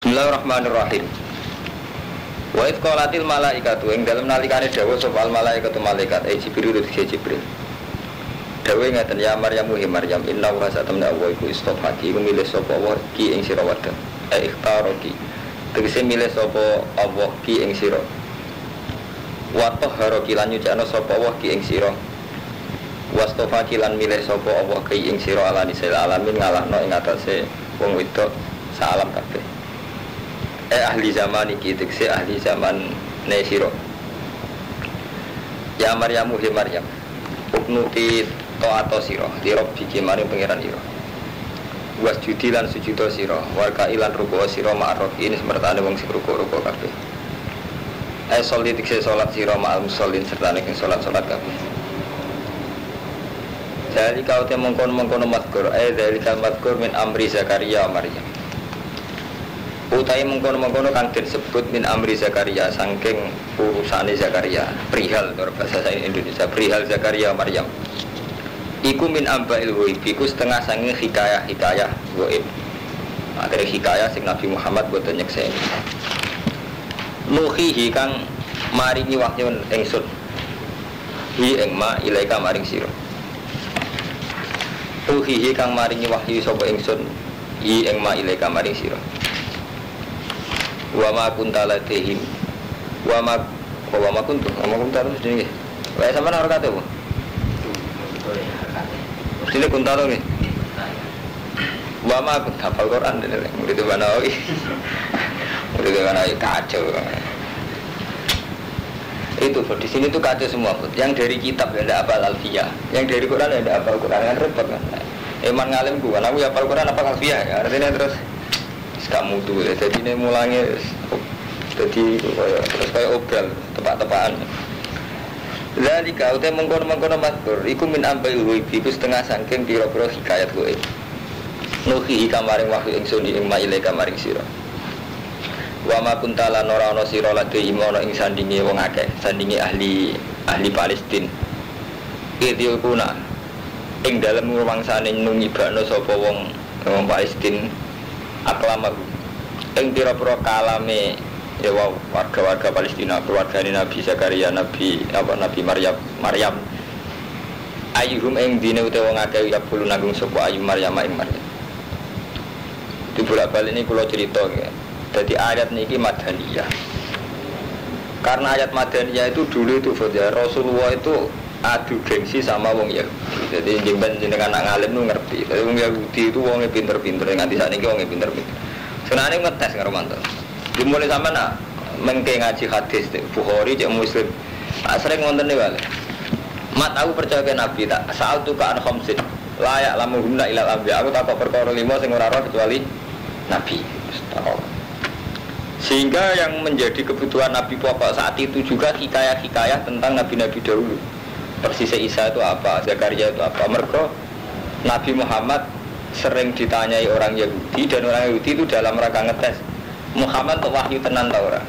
Bismillahirrahmanirrahim. Wa idh qalatil malaikatu ing dalem nalikane dawuh sapa malaikatu malaikat Jibril dikse Jibril. Dawuh ngaten ya Maryam wa Maryam inna wa satamna wa iku istofaki iku milih sapa Allah ki ing sira wadon. Ikhtaraki. Tegese milih sapa Allah ki ing sira. Wa tahharaki lan nyucana sapa Allah ki ing sira. Wastofaki lan milih sapa Allah ki ing sira alani sel alamin ngalahno ing atase wong wedok salam kabeh. Ahli zaman iki tekse ahli zaman nesiro. Ya Maryamu he Maryam. Uknuti ta'ato sira, dirab biki maring pangeran ira. Wasjudi lan sujudo sira, warka ilan ruku sira ma'ruf ini semertane wong sing ruku-ruku kabeh. Sholli tekse salat sira ma'al musallin sertane ing salat-salat kabeh. Jadi kau mengkono mazkur, dari mazkur min amri Zakaria Maryam. Utai mengkono-mengkono kang disebut min amri Zakaria saking urusane Zakaria perihal bahasa Indonesia perihal Zakaria Maryam iku min ambail ghaib iku setengah saking hikayah ghaib akhire hikayah sing Nabi Muhammad boten nyekseni nuhihi kang maringi wahyu ingsun hi ing ma ilaika maring sira nuhihi kang maringi wahyu sapa ingsun hi ing ma ilaika maring sira wa ma kunta latihim wa ma kuntu terus dene wae sampean ora kate apa sini kunta lho nih wa ma kunta hafal Quran dene murid banawi kacau itu di sini tuh kacau semua yang dari kitab ya ada hafal alfiyah yang dari Quran ya ada hafal Quran kan repot kan eman ngalim gua aku hafal Quran apa alfiyah ya artinya terus kamu tuh ya, jadi ini mulanya jadi terus kayak obral tepak-tepakan. Jadi kau teh mengkono mazkur, iku min ambil ghaib, iku setengah saking pira-pira hikayat ghaib. Nuhi kamaring wahyu ingsun ing maile kamaring sira. Wa ma kuntala ora ana sira lade imono ing sandinge wong akeh, sandinge ahli Palestina. Iki kuna ing dalem rumangsane nungibakno sapa wong Palestina aklamahu ing pira-pira kalame ya warga-warga Palestina keluargane Nabi Zakaria Nabi Maryam ayyuhum ing dine utawa wong akeh ya bulu nanggung sapa ayu Maryam ing Maryam di bolak-balik ini kula cerita ya. Jadi ayat niki madaniyah karena ayat madaniyah itu dulu itu Rasulullah itu adu gengsi sama wong Yahudi. Jadi jenengan anak ngalim nu ngerti. Jadi wong Yahudi itu wongnya pinter-pinter, nganti sakniki wongnya pinter-pinter. Senane ngetes karo mantu. Dimulai sampean mengke ngaji hadis Bukhari cek Muslim. Sering wonten wae. Mat aku percaya ke Nabi tak. Saal tu ka an khamsin. Layak lamuhum la ilal anbiya. Aku takok perkara 5 sing ora ora kecuali Nabi. Sehingga yang menjadi kebutuhan Nabi pokok saat itu juga hikayah-hikayah tentang Nabi-Nabi dahulu. Persis Isa itu apa, Zakaria itu apa. Mereka Nabi Muhammad sering ditanyai orang Yahudi dan orang Yahudi itu dalam rangka ngetes Muhammad untuk wahyu tenan ta ora.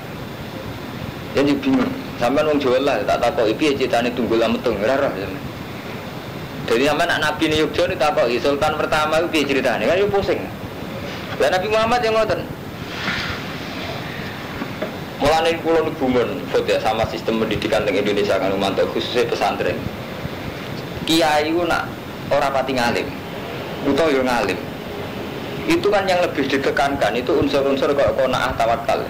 Jadi bingung. Sampeyan wong Jawa lah tak takoki piye critane tunggul metung ora roh. Jadi sampeyan anak Nabi Yogyo ditakoki sultan pertama itu piye critane kan yo pusing. Lah Nabi Muhammad yang ngoten. Mulane kula nubungun foto sama sistem pendidikan di Indonesia kan mantau khususnya pesantren. Kiai ku nak ora pati ngalim. Utawa yo ngalim. Itu kan yang lebih ditekankan itu unsur-unsur kok qanaah tawakal.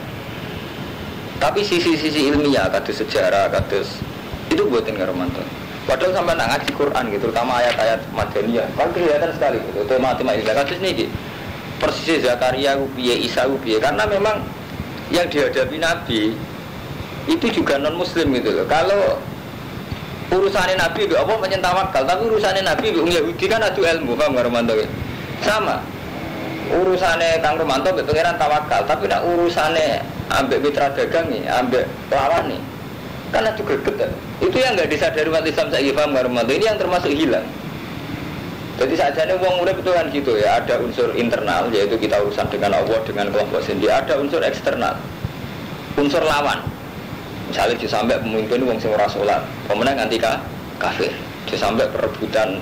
Tapi sisi-sisi ilmiah kados sejarah kados itu buatin karo mantau. Padahal sampai nak ngaji Quran gitu, terutama ayat-ayat madaniyah. Kan kelihatan sekali gitu. Tema-tema ini kados niki. Persis Zakaria ku piye, Isa ku piye karena memang yang dihadapi Nabi itu juga non Muslim gitu loh. Kalau urusannya Nabi itu apa pancen tawakal, tapi urusannya Nabi itu Yahudi kan adu ilmu, paham nggak Romanto? Sama. Urusannya Kang Romanto mbek pangeran tawakal, tapi nak urusannya ambek mitra dagang nih, ambek lawan nih. Kan adu greget. Itu yang enggak disadari umat Islam saiki, paham nggak Romanto? Ini yang termasuk hilang. Jadi sajane wong urip itu kan gitu ya, ada unsur internal yaitu kita urusan dengan Allah dengan kelompok sendiri, ada unsur eksternal. Unsur lawan. Misalnya sampai pemimpin wong sing ora salat, pemenang nganti kafir. Sampai perebutan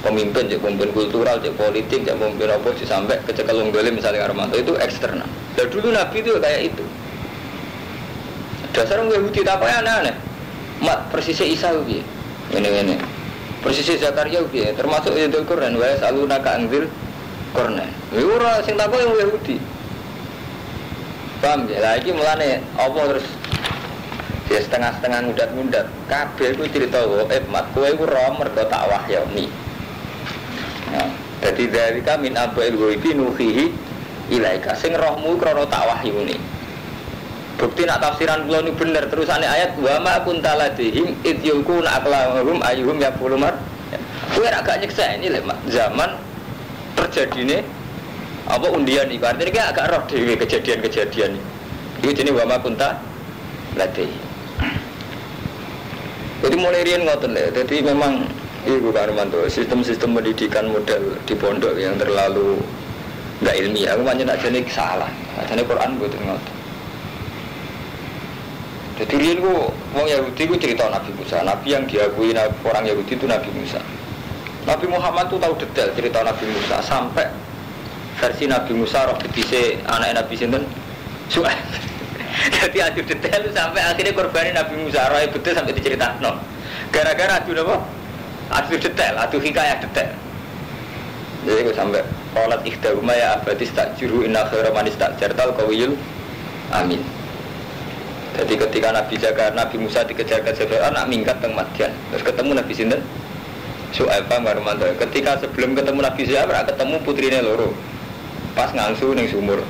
pemimpin, pemimpin kultural, politik, pemimpin apa sampai kecekelung dolim misalnya karo mantu itu eksternal. Dan dulu Nabi itu kayak itu. Dasar orang Yahudi apa ya aneh-aneh. Mat persisnya Isa piye? Ini. Persisnya Zakaria piye? Termasuk Yudul Quran wa yasaluna ka anzil Quran. Ora sing takok yang Yahudi. Paham ya? Lah iki mulane apa terus ya setengah-setengah ngudat-ngudat. Kabeh iku cerita gaib, mat kowe iku ro mergo tak wahyani. Nah, dadi dari kami abail ghaibi nuhihi ilaika sing rohmu krana tak wahyuni. Bukti nak tafsiran kula niku bener terusane ayat wa ma kunta ladihim id yulquna aqlamahum ayyuhum yaqulu mar. Kowe ra gak nyeksa ini lho zaman terjadine apa undian iki artine iki agak roh dhewe kejadian-kejadian iki jenenge wa ma kunta ladihim. Jadi mulai riyen ngoten lho. Jadi memang iku Karmanto sistem-sistem pendidikan model di pondok yang terlalu enggak ilmiah. Aku pancen ajane salah. Ajane Quran mboten ngoten. Jadi riyen ku wong Yahudi ku cerita Nabi Musa, Nabi yang diakui orang Yahudi itu Nabi Musa. Nabi Muhammad tuh tahu detail cerita Nabi Musa sampai versi Nabi Musa roh betise anak Nabi sinten? Su'aib. Jadi adu detail sampai akhirnya korbanin Nabi Musa roh betul sampai diceritakan. Gara-gara adu apa? Adu detail, adu hikayah detail. Jadi aku sampai qalat ikhdahuma ya abadi istajirhu inna khaira man istajartal qawiyul amin. Jadi ketika Nabi Musa dikejar-kejar Fir'aun nak minggat teng Madian. Terus ketemu Nabi sinten? Su'aib Marmanto. Ketika sebelum ketemu Nabi Su'aib ketemu putrine loro. Pas ngangsu ning sumur.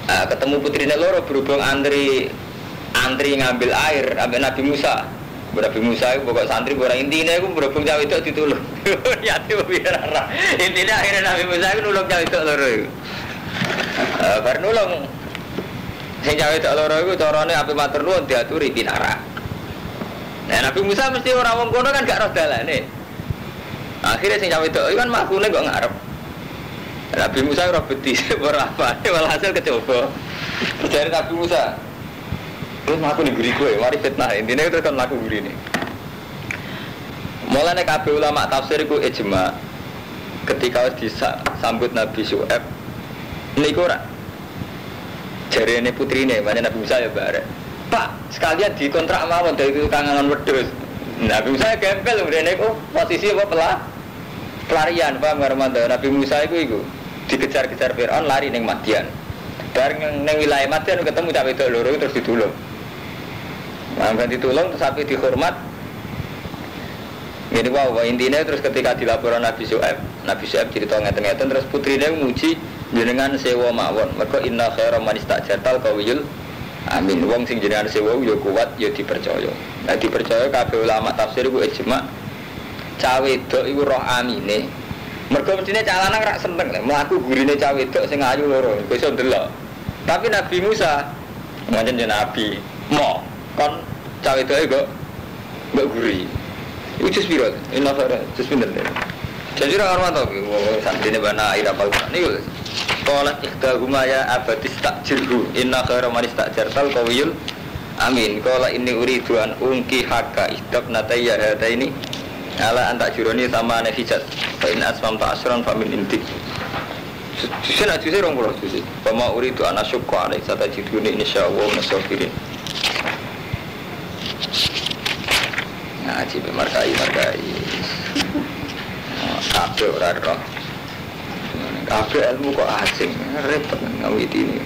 Ketemu putrine loro berhubung antri ngambil air ambek Nabi Musa. Nabi Musa itu pokok santri orang intinya itu berhubung cawe itu ditulung. Yatim biar arah. Intinya akhirnya Nabi Musa itu nulung cawe itu loro. Bar nulung sing cawe itu loro itu carane ape matur nuwun diaturi pinara. Nah Nabi Musa mesti ora wong kono kan gak roh dalane. Akhirnya sing cawe itu kan makune kok ngarep. Nabi Musa ora betis ora apa, walhasil kecoba. Dari Nabi Musa terus aku nih guri gue, mari fitnah intinya itu kan laku guri nih. Mulanya kabeh ulama tafsir itu ijma ketika disambut Nabi Su'aib niku ora jarene putrine mana Nabi Musa ya bareng. Pak, sekalian dikontrak mawon dari tukang ngangon wedhus. Nabi Musa gempel mrene iku posisi apa pelarian Pak Marmanda. Nabi Musa iku dikejar-kejar Firaun lari ning Madian. Bareng ning wilayah Madian ketemu cah wedok loro terus ditulung. Nah, ditulung terus sampai dihormat. Jadi wow, intinya terus ketika dilaporan Nabi Su'aib cerita ngeten-ngeten terus putrine muji jenengan sewa mawon. Mergo inna khaira man istajartal qawiyul amin. Wong sing jenengan sewa yo kuat yo dipercaya. Nah dipercaya kabeh ulama tafsir iku ijma. Cah wedok iku roh amine. Mergo mestine cah lanang rak seneng lho mlaku gurine cah wedok sing ayu loro iku iso ndelok. Tapi Nabi Musa ngancen Nabi mo kon cah wedoke kok mbok guri. Iku jus piro? Inna khaira jus pinten. Jadi orang tahu, santrine bana air apal niku. Qalat ikhdahuma ya abadis takjirhu inna khaira man istajartal qawiyul amin. Qala inni uridu an unki hakka ihdab natayya hadaini ala anta juroni sama nafijat fa in asmamta asran fa min intik. Juse nak juse rong puluh juse. Pama uridu an asyqa alai satajiduni insyaallah nasafirin. Ngaji markai. Kabeh ora roh. Kabeh ilmu kok asing, repot ngawiti ini.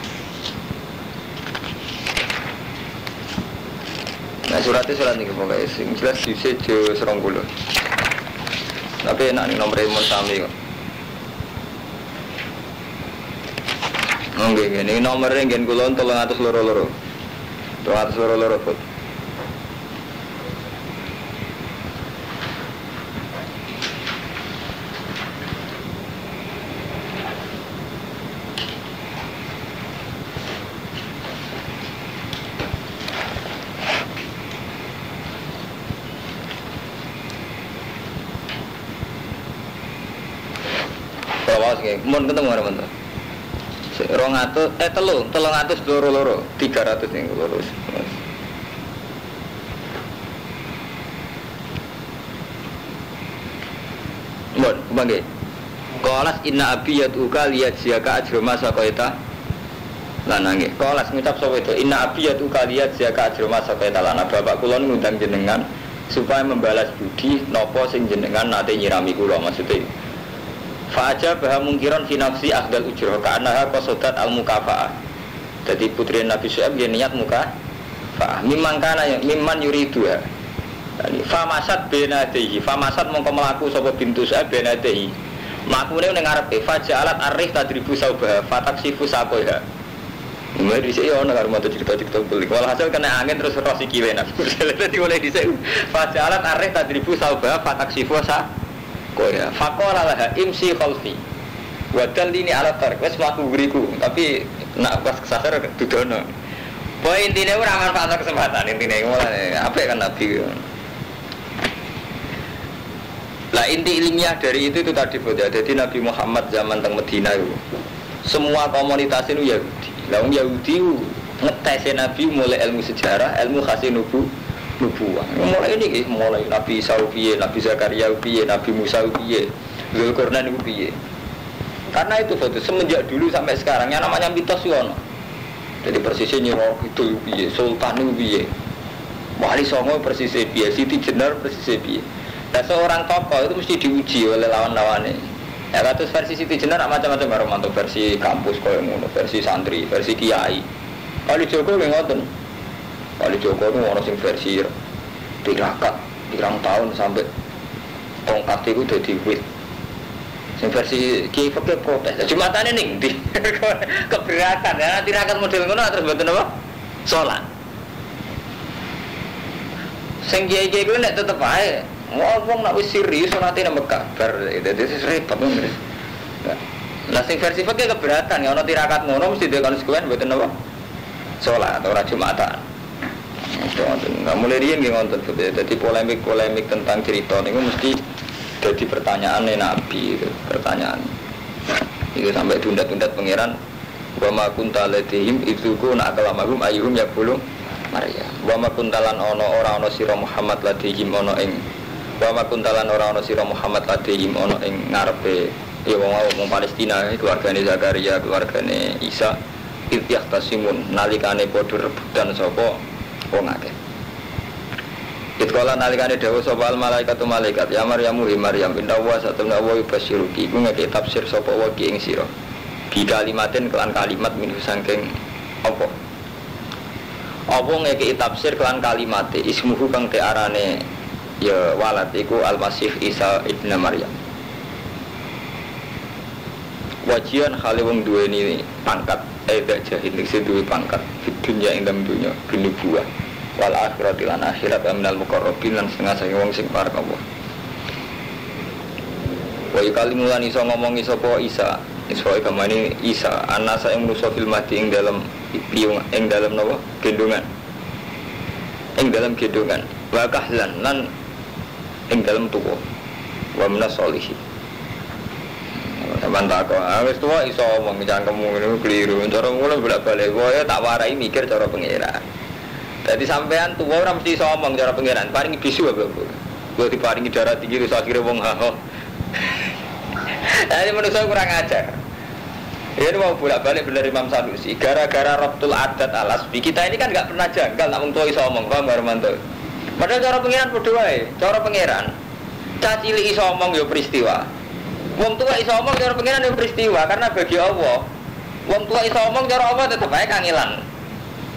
Nah surat ini pokoknya sing jelas dice jo 20. Tapi enak nih nomor emon sami kok. Nggih ngene nomere ngen kula 300 loro-loro. 300 loro-loro foto. Mun ketemu ora men. 300 loro-loro, 300 ning loro. Mun, bangke. Qalas inna abi yatuka liyajziyaka ajra ma saqaita lanange. Kolas ngucap sapa itu inna abiyatu kaliyat zaka ajroma saka talana bapak kula ngundang jenengan supaya membalas budi napa sing jenengan nate nyirami kula maksudnya. Fa aja bah mungkiran fi nafsi akhdal ujrah ka annaha qasadat al mukafaah. Jadi putri Nabi Syuaib dia niat muka fa mimman kana mimman yuridu. Jadi famasat benadehi famasat mongko mlaku sapa bintu Syuaib benadehi. Makune ning ngarepe fajalat arif tadribu saubah fataksifu sakoha. Mulai dhisik yo ana karo moto cerita-cerita belik. Walhasil kena angin terus rosi kiwe nak. Dadi mulai dhisik fajalat arif tadribu saubah fataksifu sakoha. Faqala laha imsi khalfi. Wadal ini ala tarik wis mlaku ngriku tapi nak pas kesasar dudono. Poin intine ora manfaat kesempatan intine mulane apik kan Nabi. Lah inti ilmiah dari itu tadi bodoh. Jadi Nabi Muhammad zaman teng Medina itu semua komunitas itu Yahudi. Lah wong Yahudi ngetese Nabi mulai ilmu sejarah, ilmu khasin nubuwah. Mulai ini mulai Nabi Isa piye, Nabi Zakaria piye, Nabi Musa piye, Zulkarnain piye. Karena itu betul semenjak dulu sampai sekarang yang namanya mitos itu ono. Jadi persisnya Nyiro itu piye, Sultan itu piye. Wali Songo persisnya piye, Siti Jenar persisnya piye. Nah seorang tokoh itu mesti diuji oleh lawan-lawannya. Ya katus versi Siti Jenar macam-macam baru mantuk versi kampus koyo ngono, versi santri, versi kiai. Kali Joko nggih ngoten. Kali Joko itu ono sing versi tirakat, pirang tahun sampai tongkat itu dadi wit. Sing versi kiai fakir protes. Jumatane ning ndi? Keberatan ya, tirakat model ngono terus mboten apa? Salat. Sing kiai-kiai kuwi nek tetep ae ngomong nak wis serius nanti nang kabar itu repot bener. Lah sing versi fakir keberatan ya ana tirakat ngono mesti dhewe konsekuen mboten apa? Salat ora Jumatan. Nggak mulai riyen nggih ngoten dadi polemik tentang cerita niku mesti jadi pertanyaan Nabi itu pertanyaan. Itu sampai tunda-tunda pangeran wa ma kunta ladihim idzuku nak kalamahum ayyuhum yaqulu Maryam. Wa ma kuntalan ora ana sira Muhammad ladihim ana ing wa ma kuntalan ora ana sira Muhammad ladihim ana ing ngarepe ya wong Palestina keluargane Zakaria keluargane Isa ihtiyaqtasimun nalikane padha rebutan sapa wong akeh. Itqala nalikane dawuh sapa al malaikatu malaikat ya Maryam Maryam inna wa satuna wa yubasyiruki iku ngeke tafsir sapa wa ki ing sira bi kalimatin kelan kalimat min saking apa ngeke tafsir kelan kalimate ismuhu kang te arane ya walad iku al-Masih Isa ibnu Maryam. Wajian khali wong duweni pangkat dak jahil sing duwe pangkat di dunya ing dalem dunya binubuwah wal akhirat lan akhirat aminal muqarrabin lan setengah saking wong sing parek Allah. Wa kalimulan iso ngomongi sapa Isa iso kamane Isa anasa ing manusa fil mati ing dalam piung ing dalam napa gendongan ing dalam gendongan wa kahlan lan ing dalam tuwa wa minas solihin. Sampeyan tak kok wis tuwa iso omong cangkemmu ngene keliru cara mulai bolak-balik kowe tak warai mikir cara pengira. Jadi sampean tuwa ora mesti iso omong cara pengiran, paringi bisu apa Bu. Gua diparingi darah tinggi terus akhire wong haho. Jadi manusia kurang ajar. Ini mau bolak-balik bener Imam Sanusi. Gara-gara Rabtul Adat Al-Asbi kita ini kan enggak pernah janggal nak wong tuwa iso omong, paham Armanto. Padahal cara pengiran padha wae, cara pengiran. Cacili iso omong yo peristiwa. Wong tuwa iso omong cara pengiran yo peristiwa karena bagi Allah. Wong tuwa iso omong cara Allah tetep ae kangilan.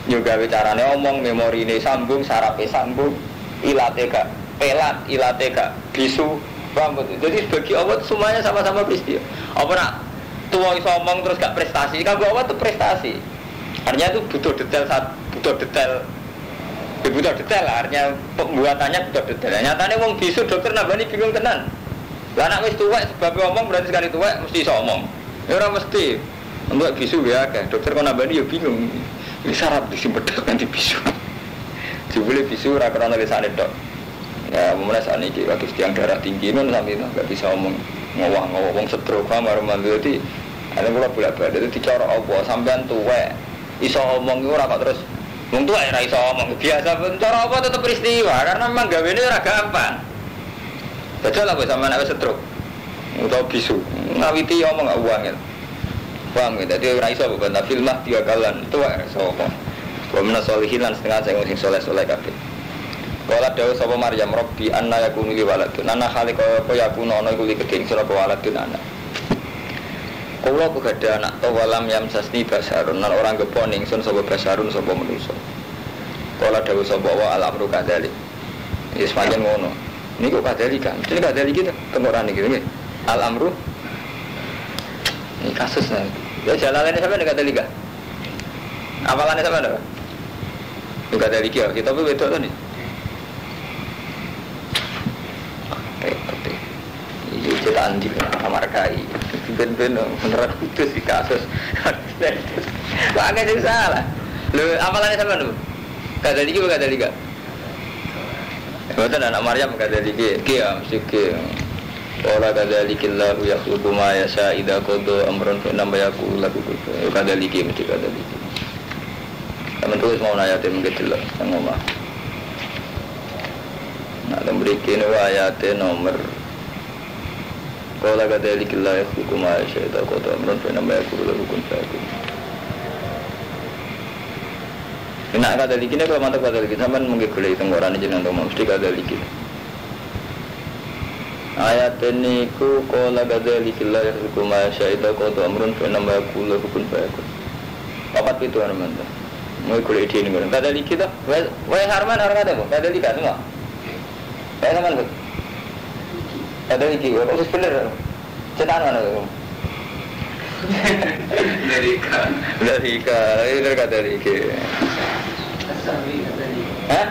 Juga bicarane omong memorine sambung sarape sambung ilate gak pelat ilate gak bisu paham betul. Jadi bagi Allah semuanya sama-sama peristiwa. Apa nak tua iso omong terus gak prestasi kanggo Allah itu prestasi. Artinya itu butuh detail artinya pembuatannya butuh detail. Nyatane wong bisu dokter nambani bingung tenan. Lah anak wis tuwek sebab omong berarti sekali tuwek mesti iso omong. Ya ora mesti. Untuk bisu ya akeh. Dokter kok nambani ya bingung. Ini syarat disimpedok nanti bisu. Jebule bisu ora krana lisane tok. Ya mulai saat ini waktu tiang darah tinggi non sampai itu nggak bisa omong ngowah wong stroke kamar mandi itu ada pula bolak-balik itu dicara Allah sampean tuwek iso omong ora kok terus wong tuwek ora iso omong biasa cara apa tetep peristiwa karena memang gawene ora gampang. Betul lah sampean nek stroke utawa bisu ngawiti omong gak uang ya. Paham ya? Jadi ora iso bantah filmah tiga kalan itu wae sapa. Wa min sholihin lan setengah sing soleh-soleh kabeh. Wala dawu sapa Maryam Rabbi anna yakunu li waladun ana khaliqa apa yakunu ana iku li keding sira waladun anak. Kula kugada anak to walam yam sasni basarun lan orang gepon ingsun sapa basarun sapa manusa. Kala dawu sapa wa al-amru kadzalik. Wis pancen ngono. Niku kadzalik kan. Jadi kadzalik iki tengorane iki nggih. Al-amru ini kasusnya. Ya jalannya sampai dekat Dalika. Apalannya sampai ada? Dekat Dalika. Kita pun betul tadi. Iya cetakan di kamar kai. Ben-ben beneran itu sih kasus. Pakai sih salah. Lu apalannya sampai ada? Dekat Dalika bukan Dalika. Betul anak Maryam dekat Dalika. Kia mesti kia. Wala kadzalikillahu yakhluqu ma yasha idza qada amran fa inna ma yaqulu lahu kun fayakun. Kadzaliki mesti kadzaliki. Teman terus mau ayat yang kecil lah, yang ngomong. Nah, memberikan ayat nomor. Wala kadzalikillahu yakhluqu ma yasha idza qada amran fa inna ma yaqulu lahu kun fayakun. Nak kadzaliki ni kalau mantap kadzaliki sampean menggoleki tenggoran jeneng ngomong mesti kadzaliki. Ayat ini ku kola gadzalikillah yarzuqu ma sya'ida qad amrun fa inna ma yaqulu kun fayakun. Papat itu ana mantap. Mau kuliah di ini kan. Gadzaliki dah. Wei harman harga dah. Gadzaliki semua. Saya sama tu. Gadzaliki. Kau benar. Cetan mana tu? Gadzalika. Ini gadzaliki. Hah?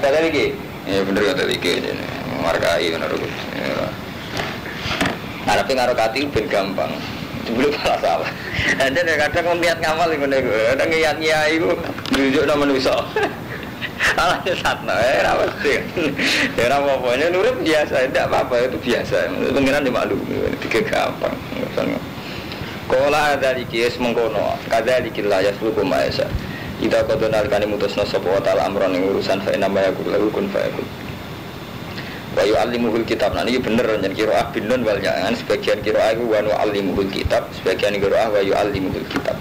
Gadzaliki. Ya benar gadzaliki ini. Markai benar tu. Arab ngaruh hati ben gampang. Dulu malah salah. Ada kadang ngeliat ngamal iku nek kadang ngiyat-ngiyai iku nunjukno manusa. Alahnya satna ora mesti. Ora apa-apa ini nurut biasa, tidak apa-apa itu biasa. Pengiran dimaklumi tiga gampang. Qala dzalika mengkono, kadzalika la yasluku ma'asa. Ida qadana alkani mutusna sapa wa ta'ala amron ing urusan fa inna ma yaqulu kun fayakun. Wa yu'allimuhul kitab. Nah ini bener jan qiraah binun wal ya'an sebagian qiraah iku wa yu'allimuhul kitab, sebagian qiraah wa yu'allimuhul kitab.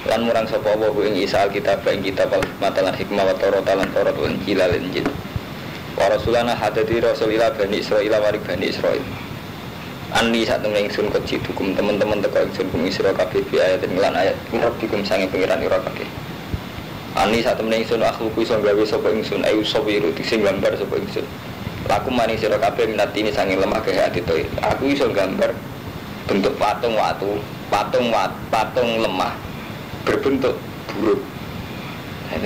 Lan murang sapa wa ing isa alkitab ing kitab al-matalan hikmah wa taurat lan taurat wal injil lan injil. Wa rasulana hadati rasulillah bani Israil wa bani Israil. Anni sak temen ingsun kecil hukum teman-teman teko ingsun kum isra kabeh bi ayat lan ayat rabbikum sange pengiran ira kabeh. Anni sak temen ingsun akhluku iso gawe sapa ingsun ayu sawiru sing gambar sapa ingsun. Laku maning sira kabeh minati ini sange lemah ke hati to. Aku iso gambar bentuk patung watu, patung lemah berbentuk buruk.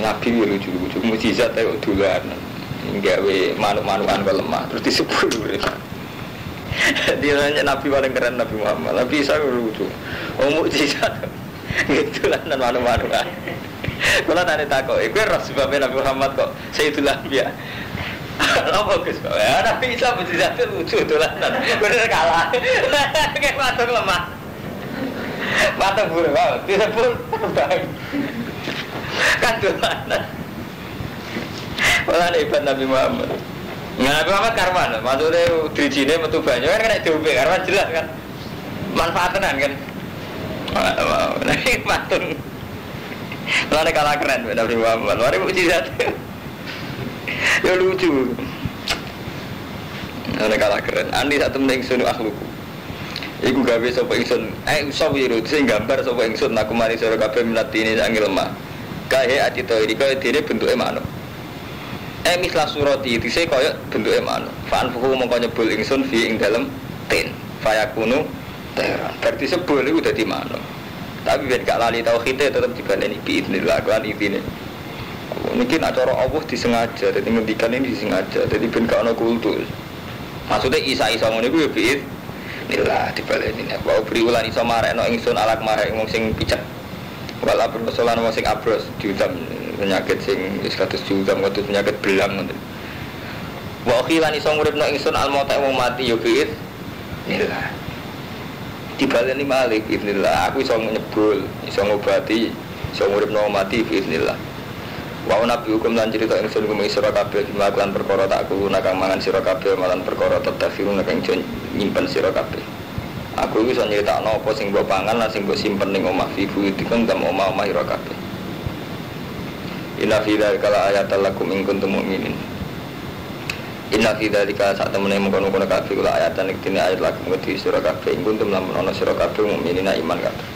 Nabi lucu-lucu mukjizat ae dolan. Gawe manuk-manukan kok lemah terus disebut. Dia nanya Nabi paling keren Nabi Muhammad. Nabi Isa lucu. Mukjizat. Gitu lah manuk-manukan. Kalau tadi takut, kowe ras sebabnya Nabi Muhammad kok Sayyidul Anbiya. Lah bagus kok. Ya Nabi Isa mukjizat lucu dolanan. Bener kalah. Kayak patung lemah. Patung buruk banget. Disebut kan dolanan. Malah hebat Nabi Muhammad. Nabi Muhammad karman, maksudnya drijine metu banyu kan kena diombe karman jelas kan. Manfaatan kan. Wow, nek patung. Malah kalah keren Nabi Muhammad. Mari mukjizat. Ya lucu. Nek kalah keren. Andi sak temen ingsun akhluku. Iku gawe sapa ingsun, sawiru sing gambar sapa ingsun aku mari sira kabeh minati ini sange lemah. Kae atito iki kaya dene bentuke manuk. Mislah surati dise kaya bentuke manuk. Fa'an fuhu mongko nyebul ingsun fi ing dalem tin. Fayakunu teran. Berarti sebul iku dadi manuk. Tapi ben gak lali tauhide tetep dibaleni bi idznillah kan intine. Mungkin acara Allah disengaja, dadi ngendikan ini disengaja. Dadi ben gak ono kultus. Maksudnya isa-isa ngono iku ya bi idznillah dibaleni. Wa beri ulan iso marekno ingsun alak marek wong sing picek. Wala persoalan wong sing abros diutam penyakit sing wis kados diutam kados penyakit belang ngoten. Wa khilan iso nguripno ingsun almauta wong mati ya bi idznillah. Dibaleni malik bismillah. Aku iso nyebul, iso ngobati, iso nguripno mati bismillah. Wa nabi hukum lan cerita ingsun kuwi sira kabeh dimakan perkara tak kulo nakang mangan sira kabeh malan perkara tetafirun kang nyimpen sira kabeh. Aku iki iso nyritakno apa sing mbok pangan lan sing mbok simpen ning omah fi buyutikum tam omah-omah ira kabeh. Inna fi dzalika laayatal lakum in kuntum mu'minin. Inna fi dzalika sak temene mengkono-kono kabeh kula ayatan iki dene ayat lakum wedi sira kabeh in kuntum lamun ana sira kabeh mukminina iman kabeh.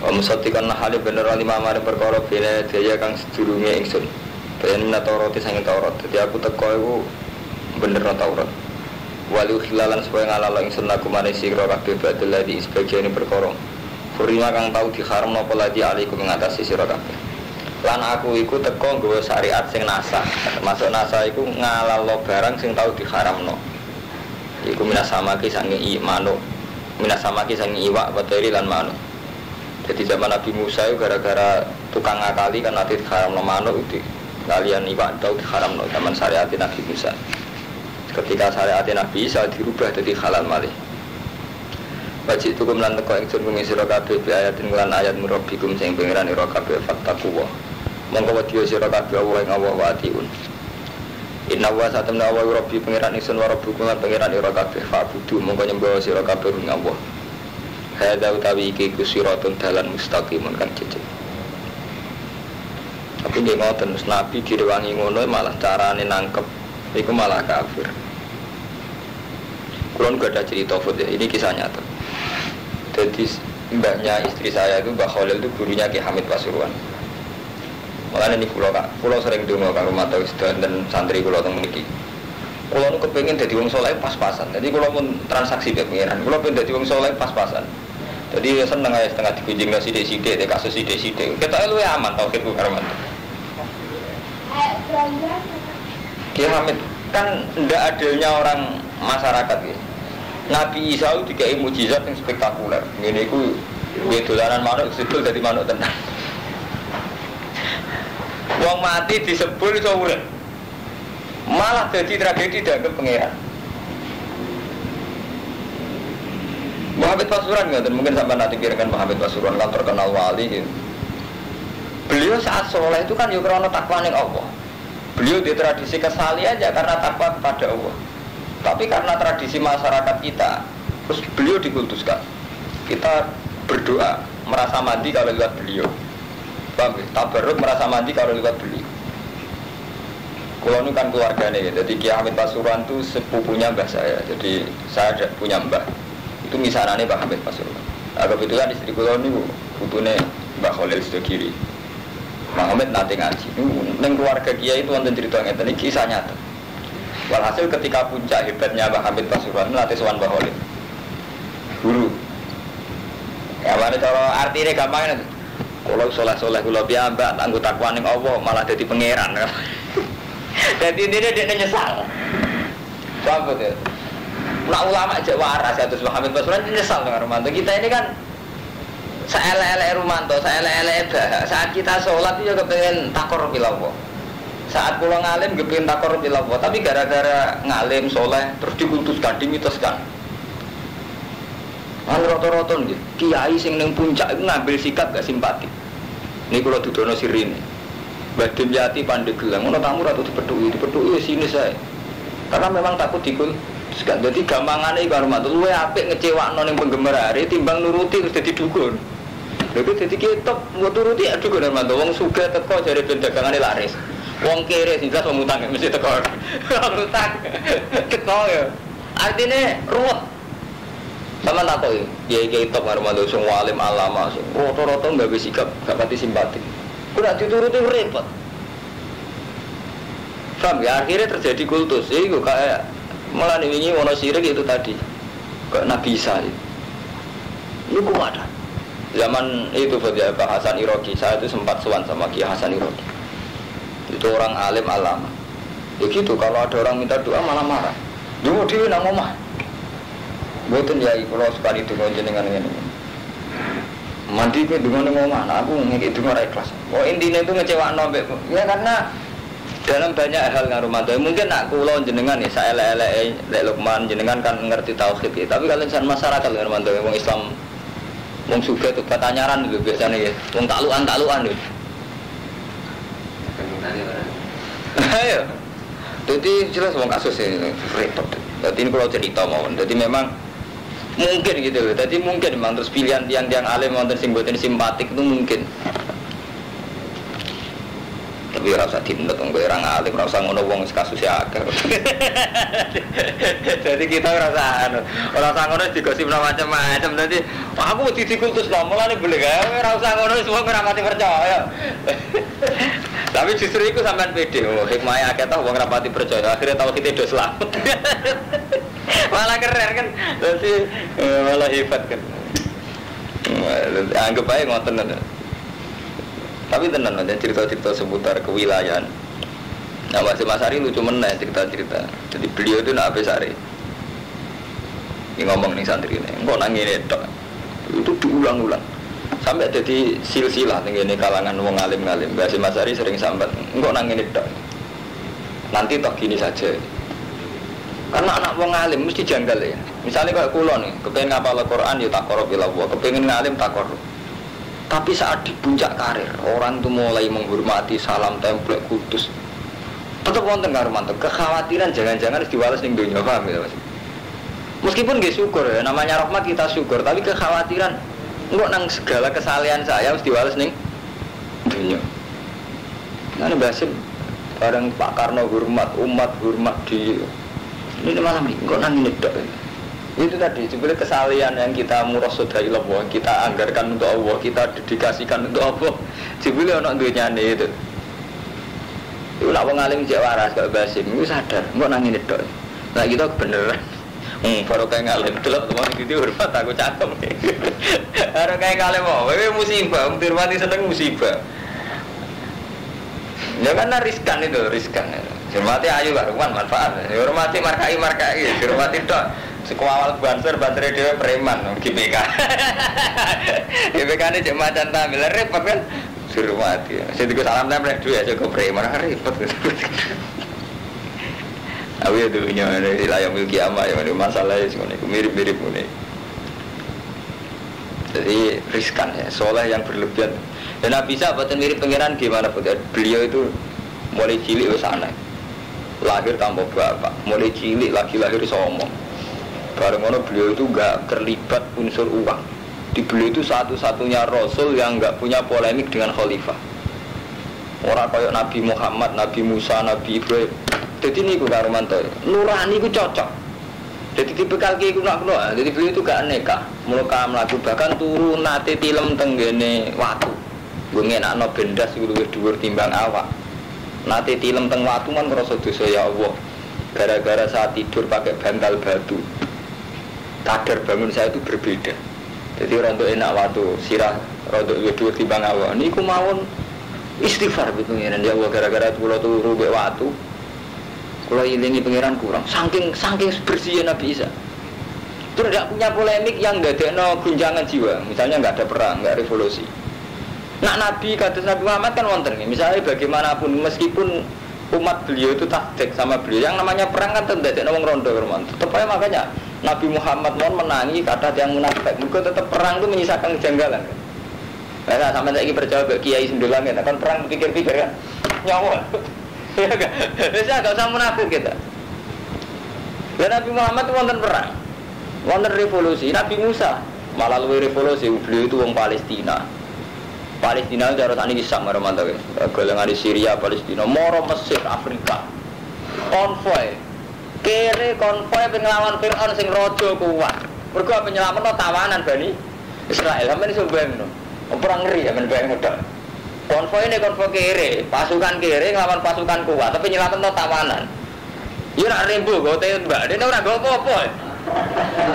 Wa musaddiqan hale bener lima mare perkara bene daya kang sedurunge ingsun. Ben Taurat sange Taurat. Dadi aku teko iku bener Taurat. Walu khilalan supaya ngalalo ingsun laku manisi kira kabeh badal ladi sebagian perkara furima kang tau diharamno apa ladi alaikum ngatasi sira kabeh lan aku iku teko nggawa syariat sing nasah termasuk nasah iku ngalalo barang sing tau diharamno iku minasamaki sange manuk minasamaki sange iwak bateri lan manuk jadi zaman Nabi Musa itu gara-gara tukang ngakali kan nanti diharamno manuk itu kalian iwak tau diharamno zaman syariat Nabi Musa. Ketika syariat Nabi Isa dirubah jadi halal malih. Wajib tukum lan teko ingsun kumi sira kabeh bi ayatin lan ayat murabbikum sing pengiran ira kabeh fattaqwa. Monggo wedi sira kabeh Allah ing Allah wa atiun. Inna wa satamna wa rabbi pengiran ingsun wa rabbukum lan pengiran ira kabeh fa'budu monggo nyembah sira kabeh ing Allah. Hadza utawi iki kusiratun dalan mustaqimun kan cecek. Tapi nggih ngoten Nabi direwangi ngono malah carane nangkep iku malah kafir. Kulon gak ada cerita ya, ini kisah nyata. Jadi mbaknya istri saya itu Mbak Khalil itu gurunya Ki Hamid Pasuruan. Makanya ini pulau sering dungo karo mata dan santri pulau teng mriki. Kulo nu kepengin dadi wong saleh pas-pasan. Jadi kulo pun transaksi be pengiran. Kulo pengen dadi wong saleh pas-pasan. Jadi seneng ae setengah dikunjungi sithik-sithik te kasus sithik-sithik. Ketoke luwih aman tauhidku karo mantu. Ki Hamid kan ndak adilnya orang masyarakat ya. Nabi Isa itu dikai mukjizat yang spektakuler. Ngene iku dolanan manuk sebul dadi manuk tenan. Wong mati disebul iso urip. Malah jadi tragedi dianggap pangeran. Muhammad Pasuruan nggak, mungkin sampai nanti kirakan Muhammad Pasuruan kan terkenal wali gitu. Beliau saat soleh itu kan ya karena takwa ning Allah. Beliau di tradisi kesali aja karena takwa kepada Allah. Tapi karena tradisi masyarakat kita, terus beliau dikultuskan. Kita berdoa merasa mandi kalau lihat beliau. Paham ya? Tabarruk merasa mandi kalau lihat beliau. Kalau ini kan keluarganya ya. Jadi Ki Hamid Pasuruan itu sepupunya mbah saya. Jadi saya ada punya mbah. Itu misanane Mbah Hamid Pasuruan. Nah, kebetulan istri kula niku putune Mbah Khalil Sedokiri. Muhammad nanti ngaji. Neng keluarga Kiai itu wonten cerita ngeten iki kisah nyata. Walhasil ketika puncak hebatnya Mbah Hamid Pasuruan melatih sowan Mbah Khalil. Guru. Ya mari cara artine gampang itu. Kalau soleh-soleh kula piyambak anggo takwa ning Allah malah dadi pangeran. Dadi dene nyesal. Sambut ya. Nak ulama aja waras ya terus Mbah Hamid Pasuruan nyesal dengan Romanto. Kita ini kan saelek-elek Romanto, saelek-elek saat kita sholat itu juga kepengen takor bilawah. Saat pulang ngalim kepengen takor bilawah, tapi gara-gara ngalim soleh terus dikultuskan, dimitoskan. Roto-roto nih, kiai sing neng puncak itu ngambil sikap gak simpatik. Ini kalau dudono sirine, Badim Yati Pandeglang, ono tamu ratu dipedui sini saya. Karena memang takut dikul. Jadi gampangannya iku Romanto, luwe apik ngecewakno ning penggemar hari timbang nuruti terus dadi dukun. Lha dadi kitab mau turuti ya dukun Romanto, wong sugih teko jare ben dagangane laris. Wong kere sing jelas wong utang mesti teko. Utang. Teko ya. Artine ruwet. Sama tak tahu ya, kitab Romanto sing alim alama sing rata-rata nggawe sikap gak pati simpatik. Kuwi dituruti repot. Sampai akhirnya terjadi kultus, itu kayak malah ini wono sirik itu tadi ke Nabi Isa itu kuat. Zaman itu Pak Hasan Iraqi, saya itu sempat sowan sama Kiai Hasan Iraqi. Itu orang alim alama. Ya gitu, kalau ada orang minta doa malah marah. Dulu dia nang omah. Mboten ya kula sekali donga jenengan ngene. Mandi ke donga nang omah, nah aku ngeki donga ra ikhlas. Oh intine itu ngecewakno mbek ya karena dalam banyak hal ngarumanto mungkin nak kula jenengan ya saelek-eleke Lek Lukman jenengan kan ngerti tauhid ya. Tapi kalau insan masyarakat ngarumanto wong Islam wong sugih tuh patanyaran lho biasanya ya. Wong taklukan lho. Ayo. Jadi jelas wong kasus ini repot. Jadi ini kalau cerita mawon. Jadi memang Mungkin gitu loh. Jadi mungkin memang terus pilihan tiang-tiang alim wonten sing mboten simpatik itu mungkin. Tapi ora usah dinut wong kowe ora alim, ora usah ngono wong kasus akeh. Jadi kita ora usah ngono digosipno macam-macam. Dadi aku dikultus lho, mulane boleh gawe ora usah ngono wong ora mati percaya. Tapi justru itu sampean pede, hikmahnya akeh tau wong ora mati percaya, akhirnya tauhid do selamat. Malah keren kan, jadi malah hebat kan. Anggap aja ngoten. Tapi tenan aja cerita-cerita seputar kewilayahan. Nah, Mas Ari lucu meneh cerita-cerita. Jadi beliau itu nak Sari. Ini ngomong nih santri ini, kok nangis tok. Itu diulang-ulang. Sampai jadi silsilah ning kalangan wong alim-alim. Mbak Mas Ari sering sambat, kok nangis tok. Nanti tok gini saja. Karena anak wong alim mesti janggal ya. Misalnya kayak kula nih, kepengen ngapal Al-Qur'an ya takor bila Allah, kepengen ngalim takor. Tapi saat di puncak karir, orang itu mulai menghormati salam template kudus. Tetap wonten karumanto, kekhawatiran jangan-jangan harus diwales ning dunya, paham ya Mas? Meskipun nggih syukur ya, namanya rahmat kita syukur, tapi kekhawatiran engko nang segala kesalahan saya harus diwales ning dunya. Nah, Basim bareng Pak Karno hormat, umat hormat di ini malam ini, kok nang ini dok. Itu tadi, sebenarnya kesalahan yang kita murasodai Allah, kita anggarkan untuk Allah, kita dedikasikan untuk Allah. Sebenarnya anak dunia ini itu. Itu nak mengalim cek waras kalau Basim, itu sadar, kok nang ini dok. Nah kita beneran. Baru kayak ngalim, delok teman gitu hormat aku cakep. Baru kayak ngalim mau, musibah, hormati seneng musibah. Ya karena riskan itu, riskan. Hormati ayu karuan manfaat. Hormati markai, hormati dok. Sekuawal banser dia preman, GPK. GPK ini cek macan tampil, repot kan? Hormati. Saya tiga salam tempel dua aja ke preman, repot. Aku ya dulunya wilayah milki ama yang masalahnya mirip-mirip ini. Jadi riskan ya, soleh yang berlebihan. Dan Nabi Isa buatan mirip pengiran gimana pun. Beliau itu mulai cilik wis aneh. Lahir tanpa bapak, mulai cilik lagi lahir sombong. Bareng ngono beliau itu enggak terlibat unsur uang. Di beliau itu satu-satunya rasul yang enggak punya polemik dengan khalifah. Orang kayak Nabi Muhammad, Nabi Musa, Nabi Ibrahim. Jadi ini ku karumanto. Nurani ku cocok. Jadi tipikal ki ku nak. Jadi beliau itu gak aneka. Mulka mlaku bahkan turu nate tilem tenggene watu. Gue ngenakno bendas iku luwih dhuwur timbang awak. Nate tilem teng watu man ngrasa dosa ya Allah. Gara-gara saat tidur pakai bantal batu. Kadar bangun saya itu berbeda. Jadi rontok enak watu, sirah rontok luwih dhuwur timbang awak. Niku mawon istighfar betul ngene ya Allah gara-gara kula turu mek watu. Kula ilingi pangeran kurang. Saking bersihnya Nabi Isa. Terus tidak punya polemik yang ndadekno gunjangan jiwa. Misalnya enggak ada perang, enggak revolusi. Nak Nabi kata Nabi Muhammad kan wonten nih. Misalnya bagaimanapun meskipun umat beliau itu taktik sama beliau, yang namanya perang kan ndadekno wong rondo herman. Tetep aja makanya Nabi Muhammad mohon menangi kata yang munafik. Mergo tetap perang itu menyisakan kejanggalan. Nah, sampai saiki percaya ke Kiai Sendulang kan perang pikir-pikir kan. Nyawa. Ya enggak. Saya enggak usah munafik kita. Dan Nabi Muhammad itu wonten perang. Wonten revolusi. Nabi Musa malah luwih revolusi, beliau itu wong Palestina. Palestina itu harus ani kisah marah-marah. Golongan di Syria, Palestina, Moro, Mesir, Afrika. Konvoy. Kere konvoy pengelawan Fir'aun sing raja kuat. Mergo penyelametno tawanan Bani Israel. Sampeyan iso bayangno. Perang ngeri ya men bayang modal. Konvoy ini konvoy kere, pasukan kere ngelawan pasukan kuat, tapi nyelametno tawanan. Ya nak rembo gote mbak, dene ora go apa-apa.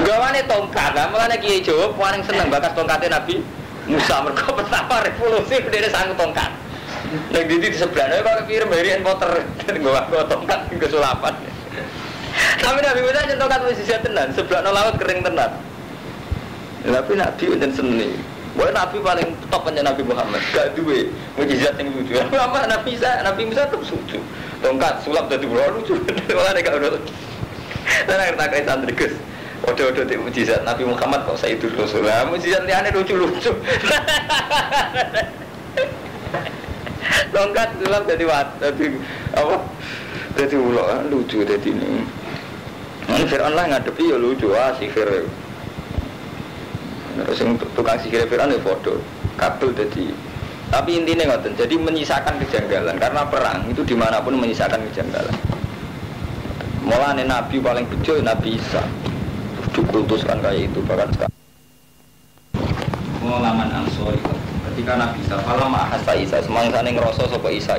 Gawane tongkat, mulane Kiai Jawa paling seneng bakas tongkate Nabi Musa mergo pertama revolusi dene sanggup tongkat. Nek di sebelahnya kok kirim harian motor nggo tongkat kesulapan. Tapi Nabi Musa nyen tongkat wis siap tenan, sebelahno laut kering tenan. Tapi Nabi njen seni. Wah Nabi paling top nya Nabi Muhammad. Gak duwe mukjizat yang lucu. Apa Nabi Musa tetep lucu. Tongkat sulap dadi lucu. Malah nek gak ono. Lan akhir tak santri Gus. Odo-odo di mukjizat Nabi Muhammad kok Sayyidul Rasul. Mukjizat liyane lucu-lucu. Tongkat sulap dadi apa? Dadi ulo lucu dadi ini. Ini Fir'aun lah ngadepi ya lucu sihir. Terus yang tukang sikile Fir'aun ya bodoh, kabel jadi. Tapi intinya ngoten, jadi menyisakan kejanggalan karena perang itu dimanapun menyisakan kejanggalan. Mulane Nabi paling bejo Nabi Isa, dikultuskan kayak itu bahkan sekarang. Pengalaman Ansori ketika Nabi Isa, kalau mahasa Isa, semangsa yang ngerasa sopa Isa.